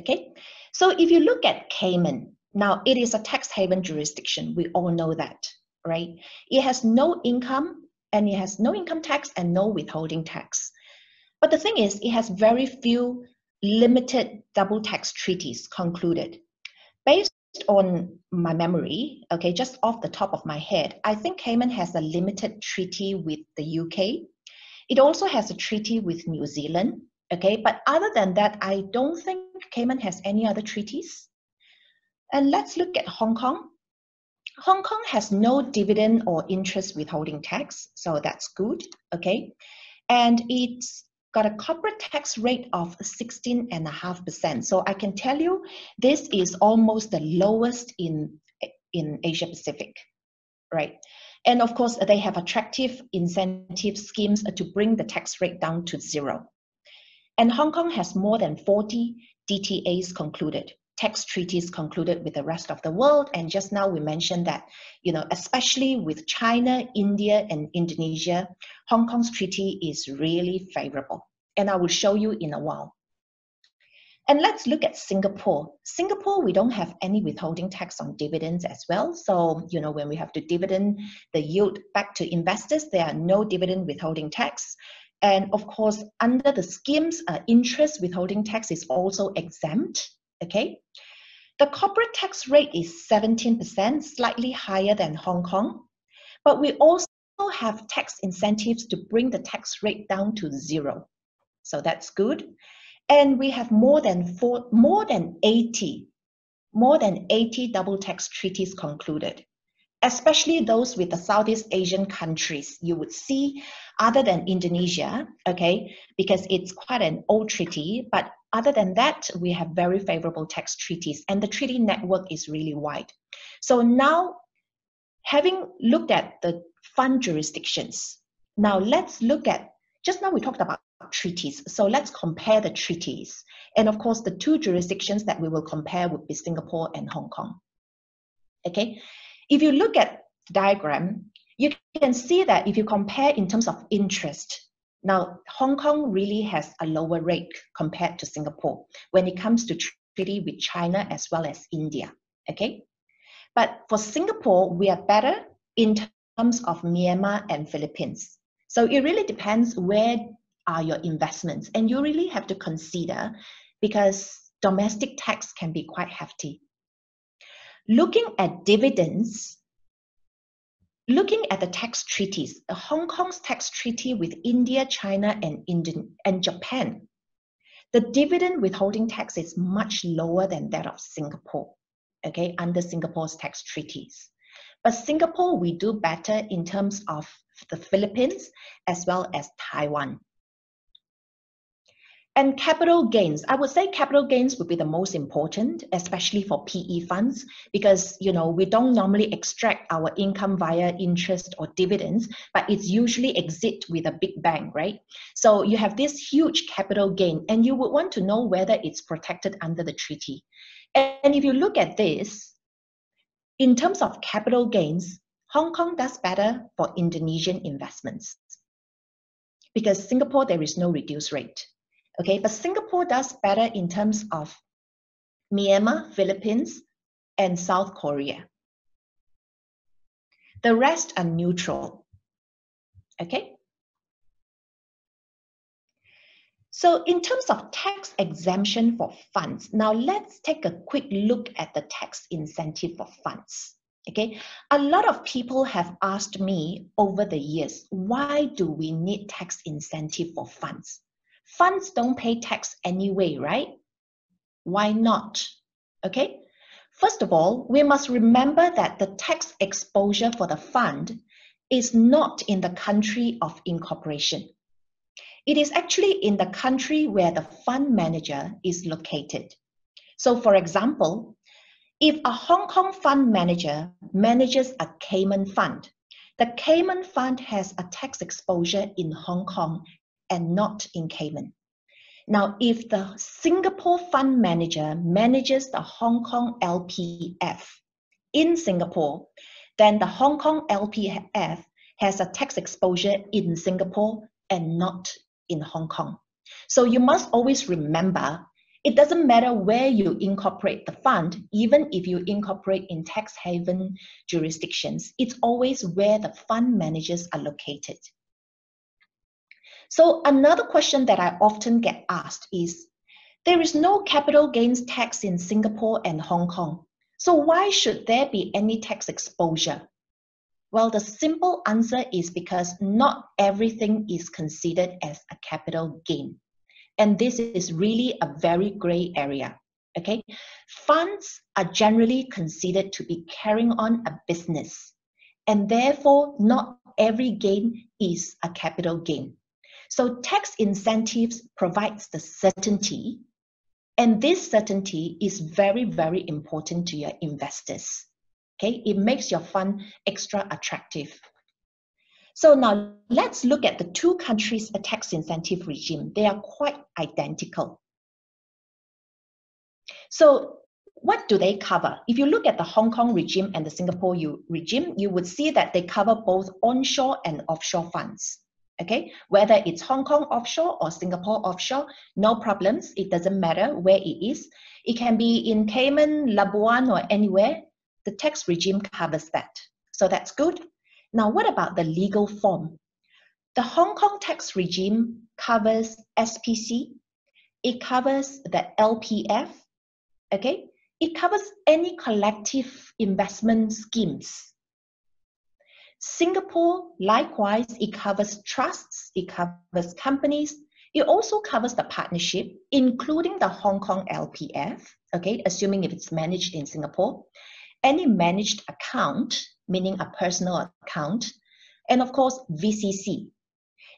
Okay, so if you look at Cayman, now it is a tax haven jurisdiction. We all know that, right? It has no income, and it has no income tax and no withholding tax. But the thing is, it has very few limited double tax treaties concluded. Based on my memory, okay, just off the top of my head, I think Cayman has a limited treaty with the UK. It also has a treaty with New Zealand, okay, but other than that, I don't think Cayman has any other treaties. And let's look at Hong Kong. Hong Kong has no dividend or interest withholding tax, so that's good, okay, and it's got a corporate tax rate of 16.5%. So I can tell you, this is almost the lowest in Asia Pacific, right? And of course, they have attractive incentive schemes to bring the tax rate down to 0. And Hong Kong has more than 40 DTAs concluded, tax treaties concluded with the rest of the world. And just now we mentioned that, you know, especially with China, India, and Indonesia, Hong Kong's treaty is really favorable. And I will show you in a while. And let's look at Singapore. Singapore, we don't have any withholding tax on dividends as well. So, you know, when we have to dividend the yield back to investors, there are no dividend withholding tax. And of course, under the schemes, interest withholding tax is also exempt. Okay, the corporate tax rate is 17%, slightly higher than Hong Kong, but we also have tax incentives to bring the tax rate down to 0. So that's good. And we have more than 80 double tax treaties concluded, especially those with the Southeast Asian countries. You would see, other than Indonesia, okay, because it's quite an old treaty, but other than that, we have very favorable tax treaties, and the treaty network is really wide. So now, having looked at the fund jurisdictions, now let's look at, just now we talked about treaties, so let's compare the treaties. And of course, the 2 jurisdictions that we will compare would be Singapore and Hong Kong. Okay, if you look at the diagram, you can see that if you compare in terms of interest, now Hong Kong really has a lower rate compared to Singapore when it comes to treaty with China as well as India, okay? But for Singapore, we are better in terms of Myanmar and Philippines. So it really depends where are your investments, and you really have to consider, because domestic tax can be quite hefty. Looking at dividends, looking at the tax treaties, Hong Kong's tax treaty with India, China, and Japan, the dividend withholding tax is much lower than that of Singapore, okay, under Singapore's tax treaties. But Singapore, we do better in terms of the Philippines as well as Taiwan. And capital gains, I would say capital gains would be the most important, especially for PE funds, because, you know, we don't normally extract our income via interest or dividends, but it's usually exit with a big bang, right? So you have this huge capital gain, and you would want to know whether it's protected under the treaty. And if you look at this, in terms of capital gains, Hong Kong does better for Indonesian investments, because Singapore, there is no reduced rate. Okay, but Singapore does better in terms of Myanmar, Philippines, and South Korea. The rest are neutral. Okay. So in terms of tax exemption for funds, now let's take a quick look at the tax incentive for funds. Okay, a lot of people have asked me over the years, why do we need tax incentive for funds? Funds don't pay tax anyway, right? Why not? Okay, first of all, we must remember that the tax exposure for the fund is not in the country of incorporation. It is actually in the country where the fund manager is located. So for example, if a Hong Kong fund manager manages a Cayman fund, the Cayman fund has a tax exposure in Hong Kong and not in Cayman. Now, if the Singapore fund manager manages the Hong Kong LPF in Singapore, then the Hong Kong LPF has a tax exposure in Singapore and not in Hong Kong. So you must always remember, it doesn't matter where you incorporate the fund, even if you incorporate in tax haven jurisdictions, it's always where the fund managers are located. So another question that I often get asked is, there is no capital gains tax in Singapore and Hong Kong. So why should there be any tax exposure? Well, the simple answer is because not everything is considered as a capital gain. And this is really a very gray area, okay? Funds are generally considered to be carrying on a business, and therefore not every gain is a capital gain. So tax incentives provides the certainty, and this certainty is very, very important to your investors. Okay, it makes your fund extra attractive. So now let's look at the two countries' tax incentive regime. They are quite identical. So what do they cover? If you look at the Hong Kong regime and the Singapore regime, you would see that they cover both onshore and offshore funds. Okay, whether it's Hong Kong offshore or Singapore offshore, no problems. It doesn't matter where it is. It can be in Cayman, Labuan, or anywhere. The tax regime covers that. So that's good. Now, what about the legal form? The Hong Kong tax regime covers SPC. It covers the LPF. Okay, it covers any collective investment schemes. Singapore, likewise, it covers trusts, it covers companies, it also covers the partnership, including the Hong Kong LPF, okay, assuming if it's managed in Singapore, any managed account, meaning a personal account, and of course, VCC.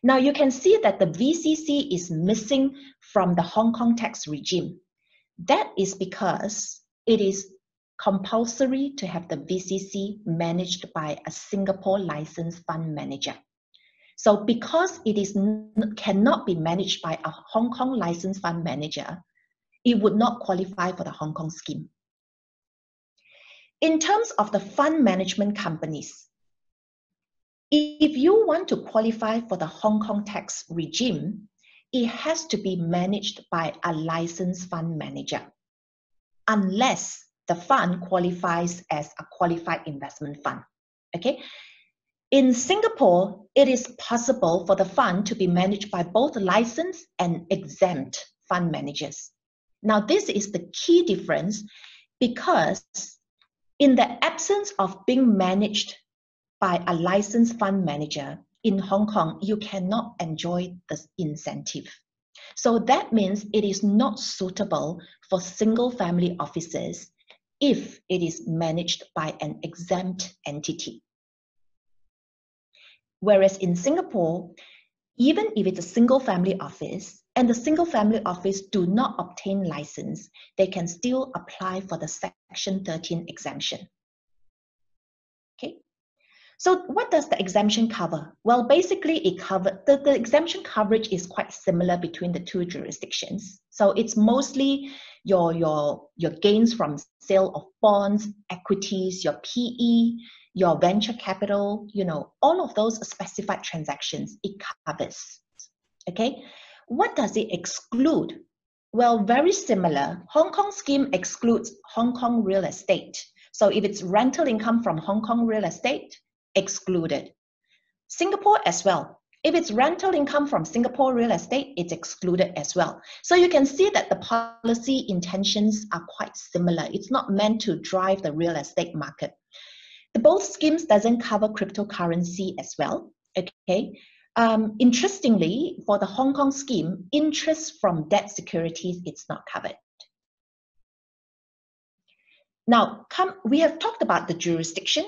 Now you can see that the VCC is missing from the Hong Kong tax regime. That is because it is compulsory to have the VCC managed by a Singapore licensed fund manager. So because it cannot be managed by a Hong Kong licensed fund manager, it would not qualify for the Hong Kong scheme. In terms of the fund management companies, if you want to qualify for the Hong Kong tax regime, it has to be managed by a licensed fund manager, unless the fund qualifies as a qualified investment fund. Okay. In Singapore, it is possible for the fund to be managed by both licensed and exempt fund managers. Now, this is the key difference, because in the absence of being managed by a licensed fund manager in Hong Kong, you cannot enjoy the incentive. So that means it is not suitable for single family offices if it is managed by an exempt entity. Whereas in Singapore, even if it's a single family office and the single family office do not obtain license, they can still apply for the Section 13 exemption. Okay. So what does the exemption cover? Well, basically it covers, the exemption coverage is quite similar between the two jurisdictions. So it's mostly your gains from sale of bonds, equities, your PE, your venture capital, you know, all of those specified transactions it covers. Okay, what does it exclude? Well, very similar. Hong Kong scheme excludes Hong Kong real estate. So if it's rental income from Hong Kong real estate, excluded. Singapore as well. If it's rental income from Singapore real estate, it's excluded as well. So you can see that the policy intentions are quite similar. It's not meant to drive the real estate market. The both schemes doesn't cover cryptocurrency as well, okay? Interestingly, for the Hong Kong scheme, interest from debt securities, it's not covered. Now, we have talked about the jurisdiction.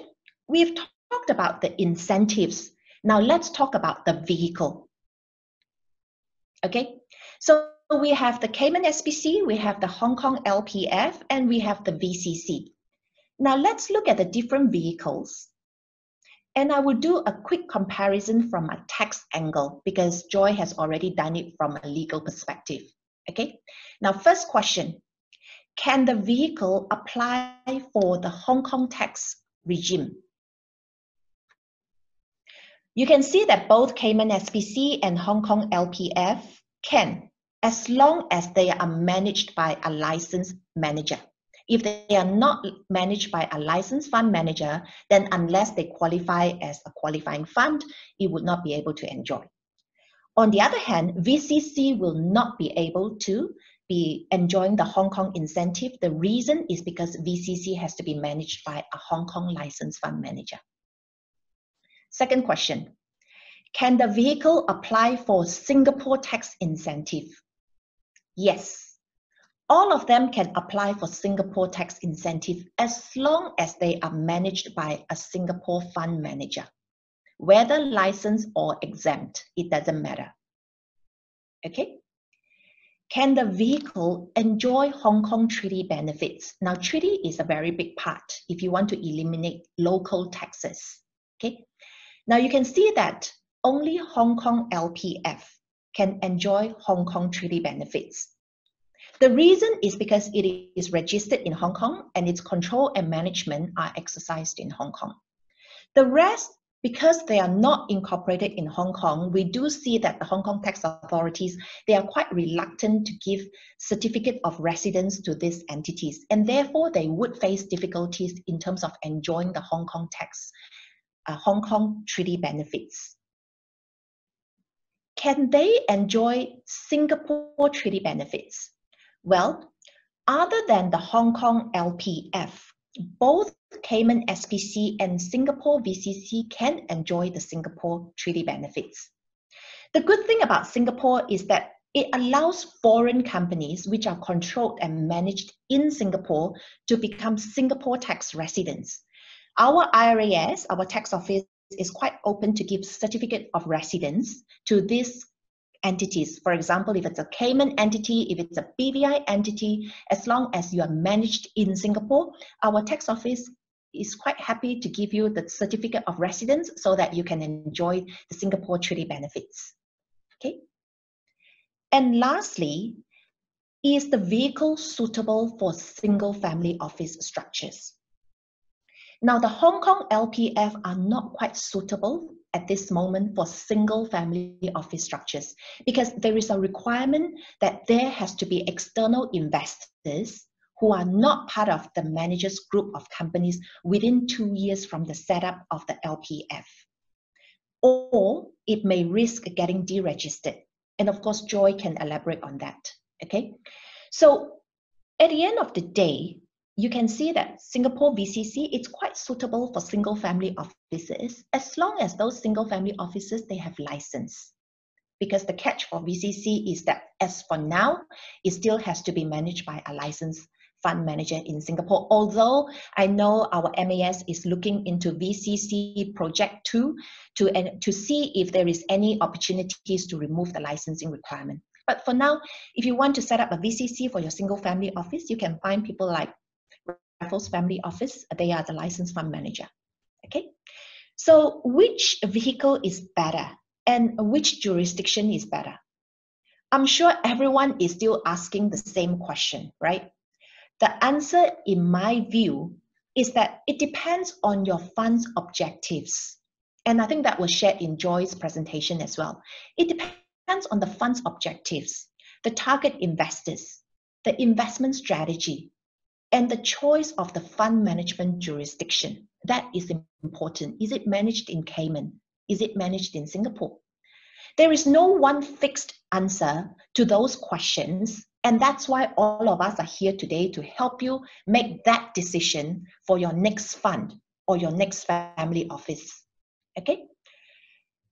We've talked about the incentives. Now let's talk about the vehicle. Okay, so we have the Cayman SPC, we have the Hong Kong LPF, and we have the VCC. Now let's look at the different vehicles. And I will do a quick comparison from a tax angle because Joy has already done it from a legal perspective. Okay, now first question, can the vehicle apply for the Hong Kong tax regime? You can see that both Cayman SPC and Hong Kong LPF can, as long as they are managed by a licensed manager. If they are not managed by a licensed fund manager, then unless they qualify as a qualifying fund, it would not be able to enjoy. On the other hand, VCC will not be able to be enjoying the Hong Kong incentive. The reason is because VCC has to be managed by a Hong Kong licensed fund manager. Second question, can the vehicle apply for Singapore tax incentive? Yes, all of them can apply for Singapore tax incentive as long as they are managed by a Singapore fund manager. Whether licensed or exempt, it doesn't matter. Okay? Can the vehicle enjoy Hong Kong treaty benefits? Now, treaty is a very big part if you want to eliminate local taxes. Okay? Now you can see that only Hong Kong LPF can enjoy Hong Kong treaty benefits. The reason is because it is registered in Hong Kong and its control and management are exercised in Hong Kong. The rest, because they are not incorporated in Hong Kong, we do see that the Hong Kong tax authorities, they are quite reluctant to give certificate of residence to these entities, and therefore they would face difficulties in terms of enjoying the Hong Kong tax, Hong Kong treaty benefits. Can they enjoy Singapore treaty benefits? Well, other than the Hong Kong LPF, both Cayman SPC and Singapore VCC can enjoy the Singapore treaty benefits. The good thing about Singapore is that it allows foreign companies which are controlled and managed in Singapore to become Singapore tax residents. Our IRAS, our tax office, is quite open to give certificate of residence to these entities. For example, if it's a Cayman entity, if it's a BVI entity, as long as you are managed in Singapore, our tax office is quite happy to give you the certificate of residence so that you can enjoy the Singapore treaty benefits. Okay. And lastly, is the vehicle suitable for single family office structures? Now, the Hong Kong LPF are not quite suitable at this moment for single family office structures because there is a requirement that there has to be external investors who are not part of the manager's group of companies within 2 years from the setup of the LPF. Or it may risk getting deregistered. And of course, Joy can elaborate on that. Okay. So at the end of the day, you can see that Singapore VCC, it's quite suitable for single family offices as long as those single family offices, they have license. Because the catch for VCC is that as for now, it still has to be managed by a licensed fund manager in Singapore. Although I know our MAS is looking into VCC Project 2 to see if there is any opportunities to remove the licensing requirement. But for now, if you want to set up a VCC for your single family office, you can find people like Raffles Family Office. They are the licensed fund manager. Okay, so which vehicle is better and which jurisdiction is better? I'm sure everyone is still asking the same question, right? The answer, in my view, is that it depends on your fund's objectives. And I think that was shared in Joy's presentation as well. It depends on the fund's objectives, the target investors, the investment strategy, and the choice of the fund management jurisdiction. That is important. Is it managed in Cayman? Is it managed in Singapore? There is no one fixed answer to those questions. And that's why all of us are here today to help you make that decision for your next fund or your next family office. Okay?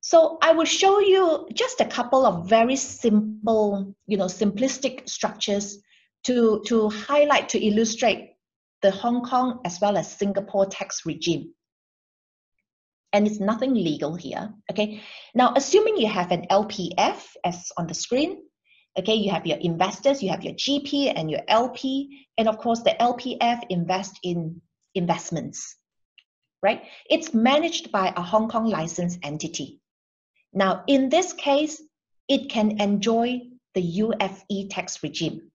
So I will show you just a couple of very simple, simplistic structures to highlight, to illustrate the Hong Kong as well as Singapore tax regime. And it's nothing legal here, okay? Now, assuming you have an LPF as on the screen, okay, you have your investors, you have your GP and your LP, and of course the LPF invest in investments, right? It's managed by a Hong Kong licensed entity. Now, in this case, it can enjoy the UFE tax regime.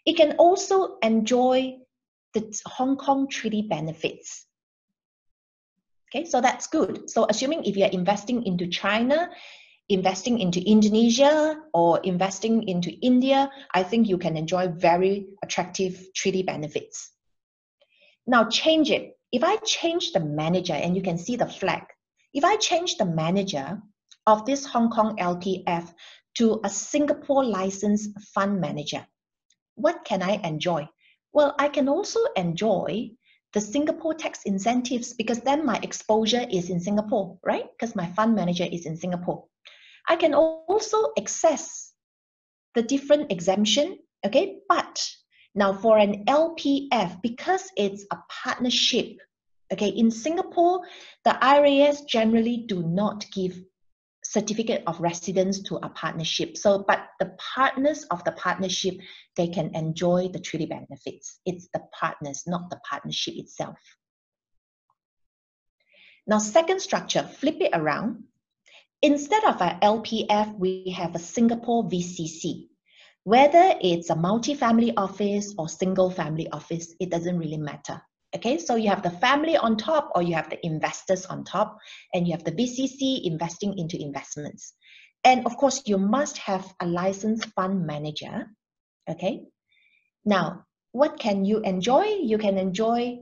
It can also enjoy the Hong Kong treaty benefits. Okay, so that's good. So assuming if you're investing into China, investing into Indonesia, or investing into India, I think you can enjoy very attractive treaty benefits. Now change it. If I change the manager, and you can see the flag, if I change the manager of this Hong Kong LPF to a Singapore licensed fund manager, what can I enjoy? Well, I can also enjoy the Singapore tax incentives because then my exposure is in Singapore, right? Because my fund manager is in Singapore. I can also access the different exemption, okay? But now for an LPF, because it's a partnership, okay, in Singapore, the IRAS generally do not give certificate of residence to a partnership. So, but the partners of the partnership, they can enjoy the treaty benefits. It's the partners, not the partnership itself. Now, second structure, flip it around. Instead of an LPF, we have a Singapore VCC. Whether it's a multi-family office or single family office, it doesn't really matter. Okay, so you have the family on top or you have the investors on top, and you have the VCC investing into investments. And of course, you must have a licensed fund manager. Okay, now what can you enjoy? You can't enjoy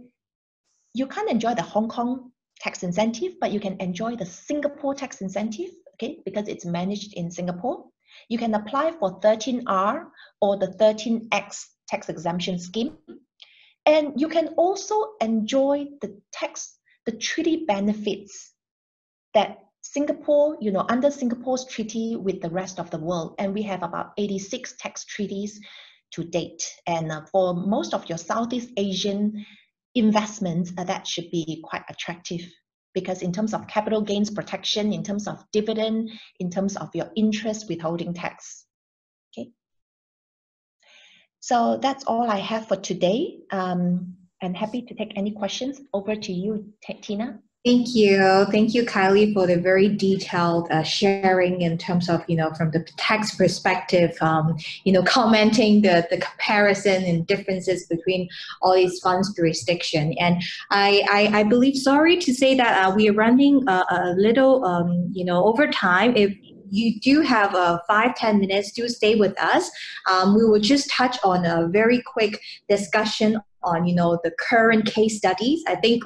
the Hong Kong tax incentive, but you can enjoy the Singapore tax incentive, okay, because it's managed in Singapore. You can apply for 13R or the 13X tax exemption scheme. And you can also enjoy the treaty benefits that Singapore, under Singapore's treaty with the rest of the world. And we have about 86 tax treaties to date. And for most of your Southeast Asian investments, that should be quite attractive because in terms of capital gains protection, in terms of dividend, in terms of your interest withholding tax. Okay. So that's all I have for today. I'm happy to take any questions. Over to you, Tina. Thank you. Thank you, Kylie, for the very detailed sharing in terms of, from the tax perspective, commenting the comparison and differences between all these funds jurisdiction. And I believe, sorry to say that we are running a little, over time. If you do have 5-10 minutes, do stay with us. We will just touch on a very quick discussion on, the current case studies. I think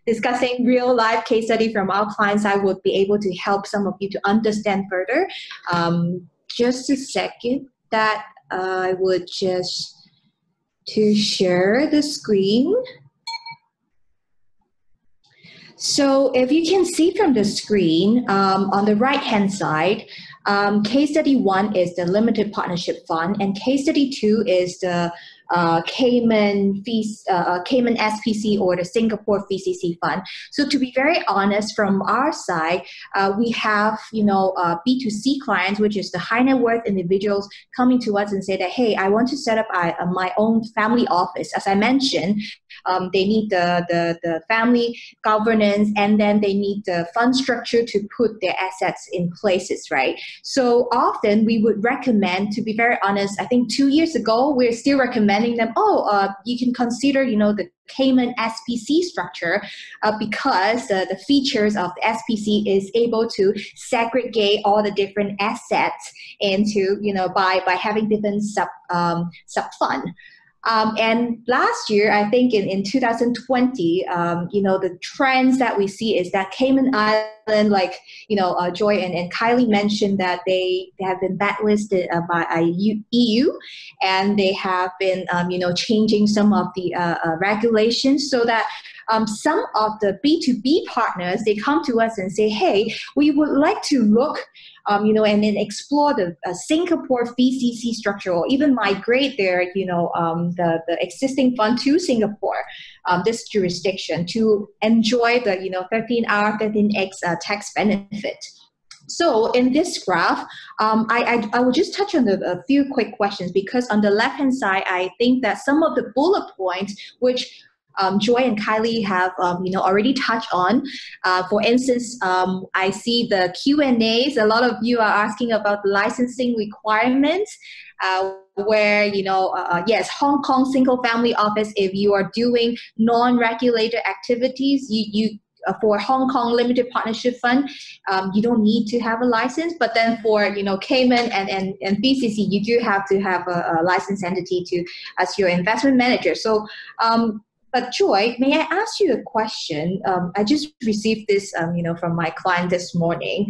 discussing real life case study from our clients, I would be able to help some of you to understand further. Just a second that I would just to share the screen. So if you can see from the screen, on the right-hand side, case study 1 is the limited partnership fund, and case study 2 is the Cayman SPC or the Singapore VCC fund. So to be very honest, from our side, we have B2C clients, which is the high net worth individuals coming to us and say that, hey, I want to set up my own family office. As I mentioned, they need the family governance, and then they need the fund structure to put their assets in places, right? So often we would recommend, to be very honest, I think 2 years ago, we're still recommending them, you can consider, the Cayman SPC structure because the features of the SPC is able to segregate all the different assets into, by having different sub fund. And last year, I think in 2020, the trends that we see is that Cayman Island, like, Joy and Kylie mentioned that they have been blacklisted by EU, and they have been, changing some of the regulations so that some of the B2B partners, they come to us and say, hey, we would like to look and then explore the Singapore VCC structure, or even migrate their, the existing fund to Singapore, this jurisdiction, to enjoy the, 13R, 13X tax benefit. So in this graph, I will just touch on a few quick questions, because on the left-hand side, I think that some of the bullet points, which Joy and Kylie have, already touched on. For instance, I see the Q&As. A lot of you are asking about the licensing requirements, where, yes, Hong Kong single family office, if you are doing non-regulated activities, you for Hong Kong Limited Partnership Fund, you don't need to have a license. But then for, Cayman and VCC, you do have to have a licensed entity as your investment manager. So, but Joy, may I ask you a question? I just received this, from my client this morning.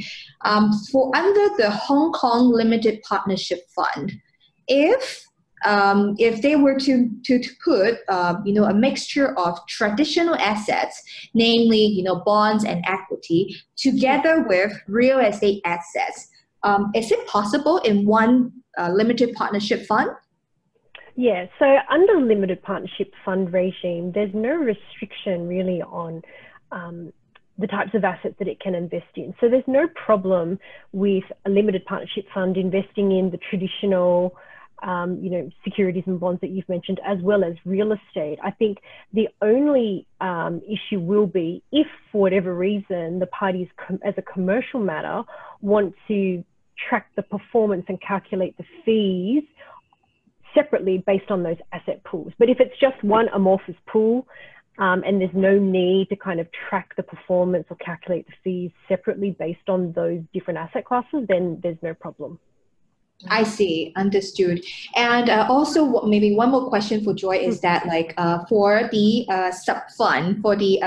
For under the Hong Kong Limited Partnership Fund, if they were to put, a mixture of traditional assets, namely, bonds and equity, together with real estate assets, is it possible in one limited partnership fund? Yeah, so under limited partnership fund regime, there's no restriction really on the types of assets that it can invest in. So there's no problem with a limited partnership fund investing in the traditional, securities and bonds that you've mentioned, as well as real estate. I think the only issue will be if, for whatever reason, the parties, as a commercial matter, want to track the performance and calculate the fees separately based on those asset pools. But if it's just one amorphous pool, and there's no need to kind of track the performance or calculate the fees separately based on those different asset classes, then there's no problem. I see, understood. And also, maybe one more question for Joy is that, like, for the sub-fund, for the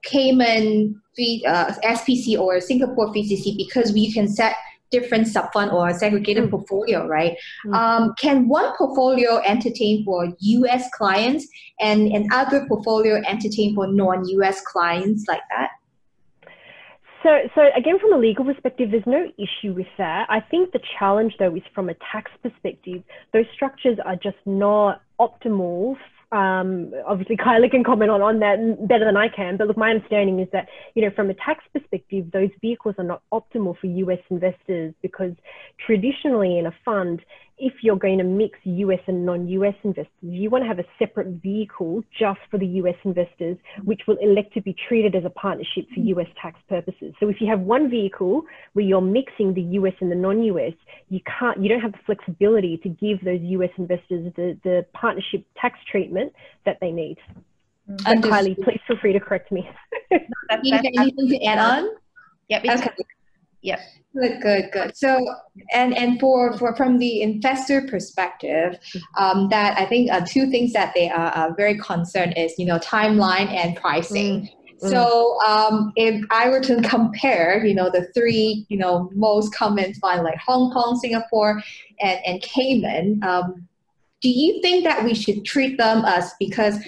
Cayman SPC or Singapore VCC, because we can set different sub-fund or segregated portfolio, right? Can one portfolio entertain for US clients and another portfolio entertain for non-US clients like that? So again, from a legal perspective, there's no issue with that. I think the challenge, though, is from a tax perspective. Those structures are just not optimal. Obviously, Kylie can comment on that better than I can. But look, my understanding is that, from a tax perspective, those vehicles are not optimal for US investors, because traditionally in a fund, if you're going to mix US and non-US investors, you want to have a separate vehicle just for the US investors, which will elect to be treated as a partnership for US tax purposes. So if you have one vehicle where you're mixing the US and the non-US, you don't have the flexibility to give those US investors the partnership tax treatment that they need. And Kylie, please feel free to correct me. Anything to add on? Yep. Okay. Yep. Good. So, and for from the investor perspective, that I think two things that they are very concerned is, timeline and pricing. So, if I were to compare, the three, most common fund like Hong Kong, Singapore, and Cayman, do you think that we should treat them as, because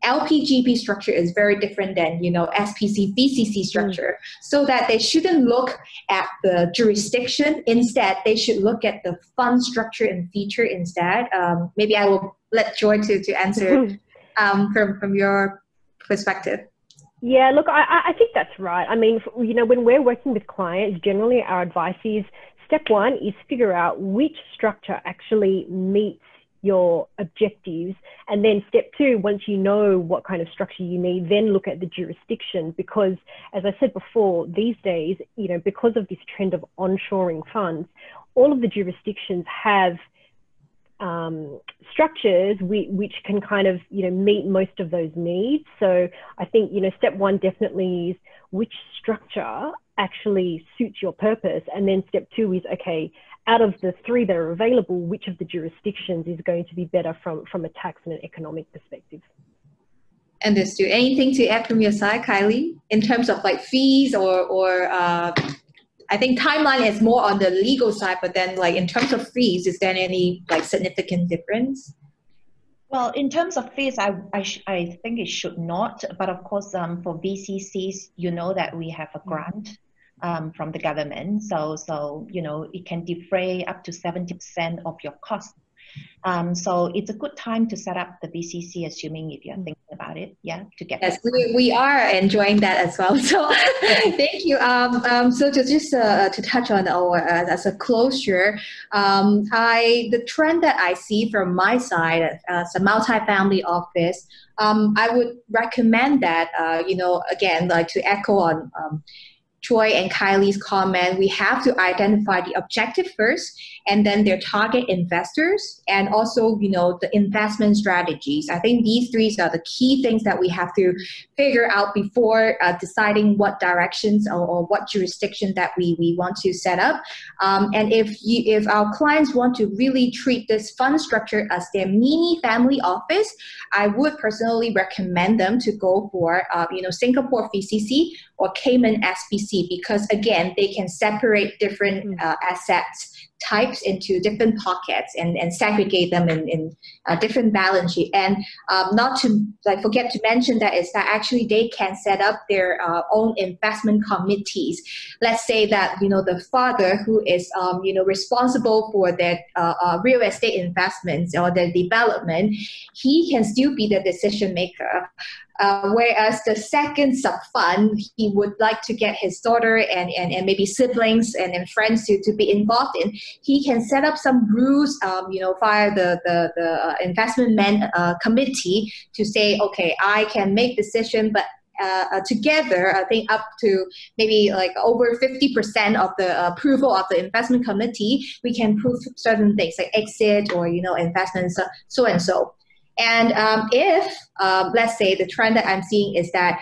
LPGP structure is very different than, SPC, VCC structure, so that they shouldn't look at the jurisdiction. Instead, they should look at the fund structure and feature instead. Maybe I will let Joy to answer from your perspective. Yeah, look, I think that's right. I mean, when we're working with clients, generally our advice is, step one is figure out which structure actually meets your objectives. And then step two, once you know what kind of structure you need, then look at the jurisdiction. Because as I said before, these days, because of this trend of onshoring funds, all of the jurisdictions have structures which can kind of, meet most of those needs. So I think, step one definitely is which structure actually suits your purpose. And then step 2 is, okay, out of the 3 that are available, which of the jurisdictions is going to be better from a tax and an economic perspective? Understood. Anything to add from your side, Kylie, in terms of like fees or I think timeline is more on the legal side, but then like in terms of fees, is there any like significant difference? Well, in terms of fees, I think it should not. But of course, for VCCs, you know that we have a grant from the government. So you know, it can defray up to 70% of your cost. So it's a good time to set up the VCC, assuming if you're thinking about it, to get. Yes, we are enjoying that as well. So thank you. So to touch on our as a closure, the trend that I see from my side as a multifamily office, I would recommend that again, like to echo on Troy and Kylie's comment, we have to identify the objective first and then their target investors and also, the investment strategies. I think these 3 are the key things that we have to figure out before deciding what directions or what jurisdiction that we want to set up. And if our clients want to really treat this fund structure as their mini family office, I would personally recommend them to go for, Singapore VCC or Cayman SPC, because again, they can separate different assets types into different pockets and segregate them in different balance sheet. And not to forget to mention that is that actually they can set up their own investment committees. Let's say that, the father who is, responsible for their real estate investments or their development, he can still be the decision maker. Whereas the second sub-fund, he would like to get his daughter and maybe siblings and friends to be involved in. He can set up some rules, via the investment committee to say, okay, I can make decision, but together, I think up to maybe like over 50% of the approval of the investment committee, we can prove certain things like exit or, investments, so and so. And if, let's say, the trend that I'm seeing is that,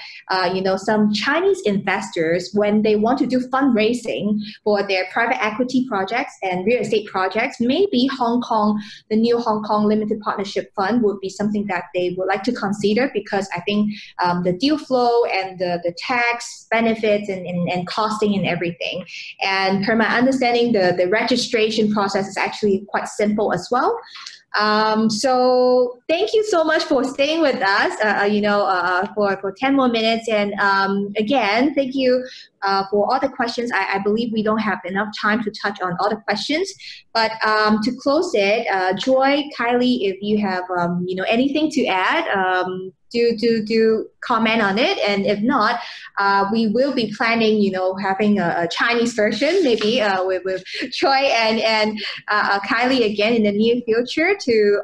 some Chinese investors, when they want to do fundraising for their private equity projects and real estate projects, maybe the new Hong Kong Limited Partnership Fund would be something that they would like to consider, because I think the deal flow and the tax benefits and costing and everything. And per my understanding, the registration process is actually quite simple as well. So thank you so much for staying with us, for 10 more minutes. And again, thank you for all the questions. I believe we don't have enough time to touch on all the questions. But to close it, Joy, Kylie, if you have anything to add, do comment on it. And if not, we will be planning, having a Chinese version, maybe with Troy and Kylie again in the near future to,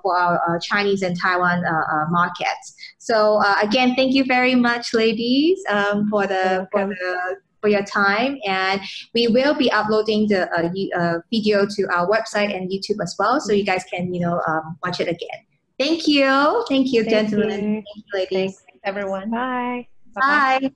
for our Chinese and Taiwan markets. So again, thank you very much, ladies, for your time. And we will be uploading the video to our website and YouTube as well, so you guys can, watch it again. Thank you. Thank you, gentlemen. Thank you, ladies. Thanks, everyone. Bye. Bye.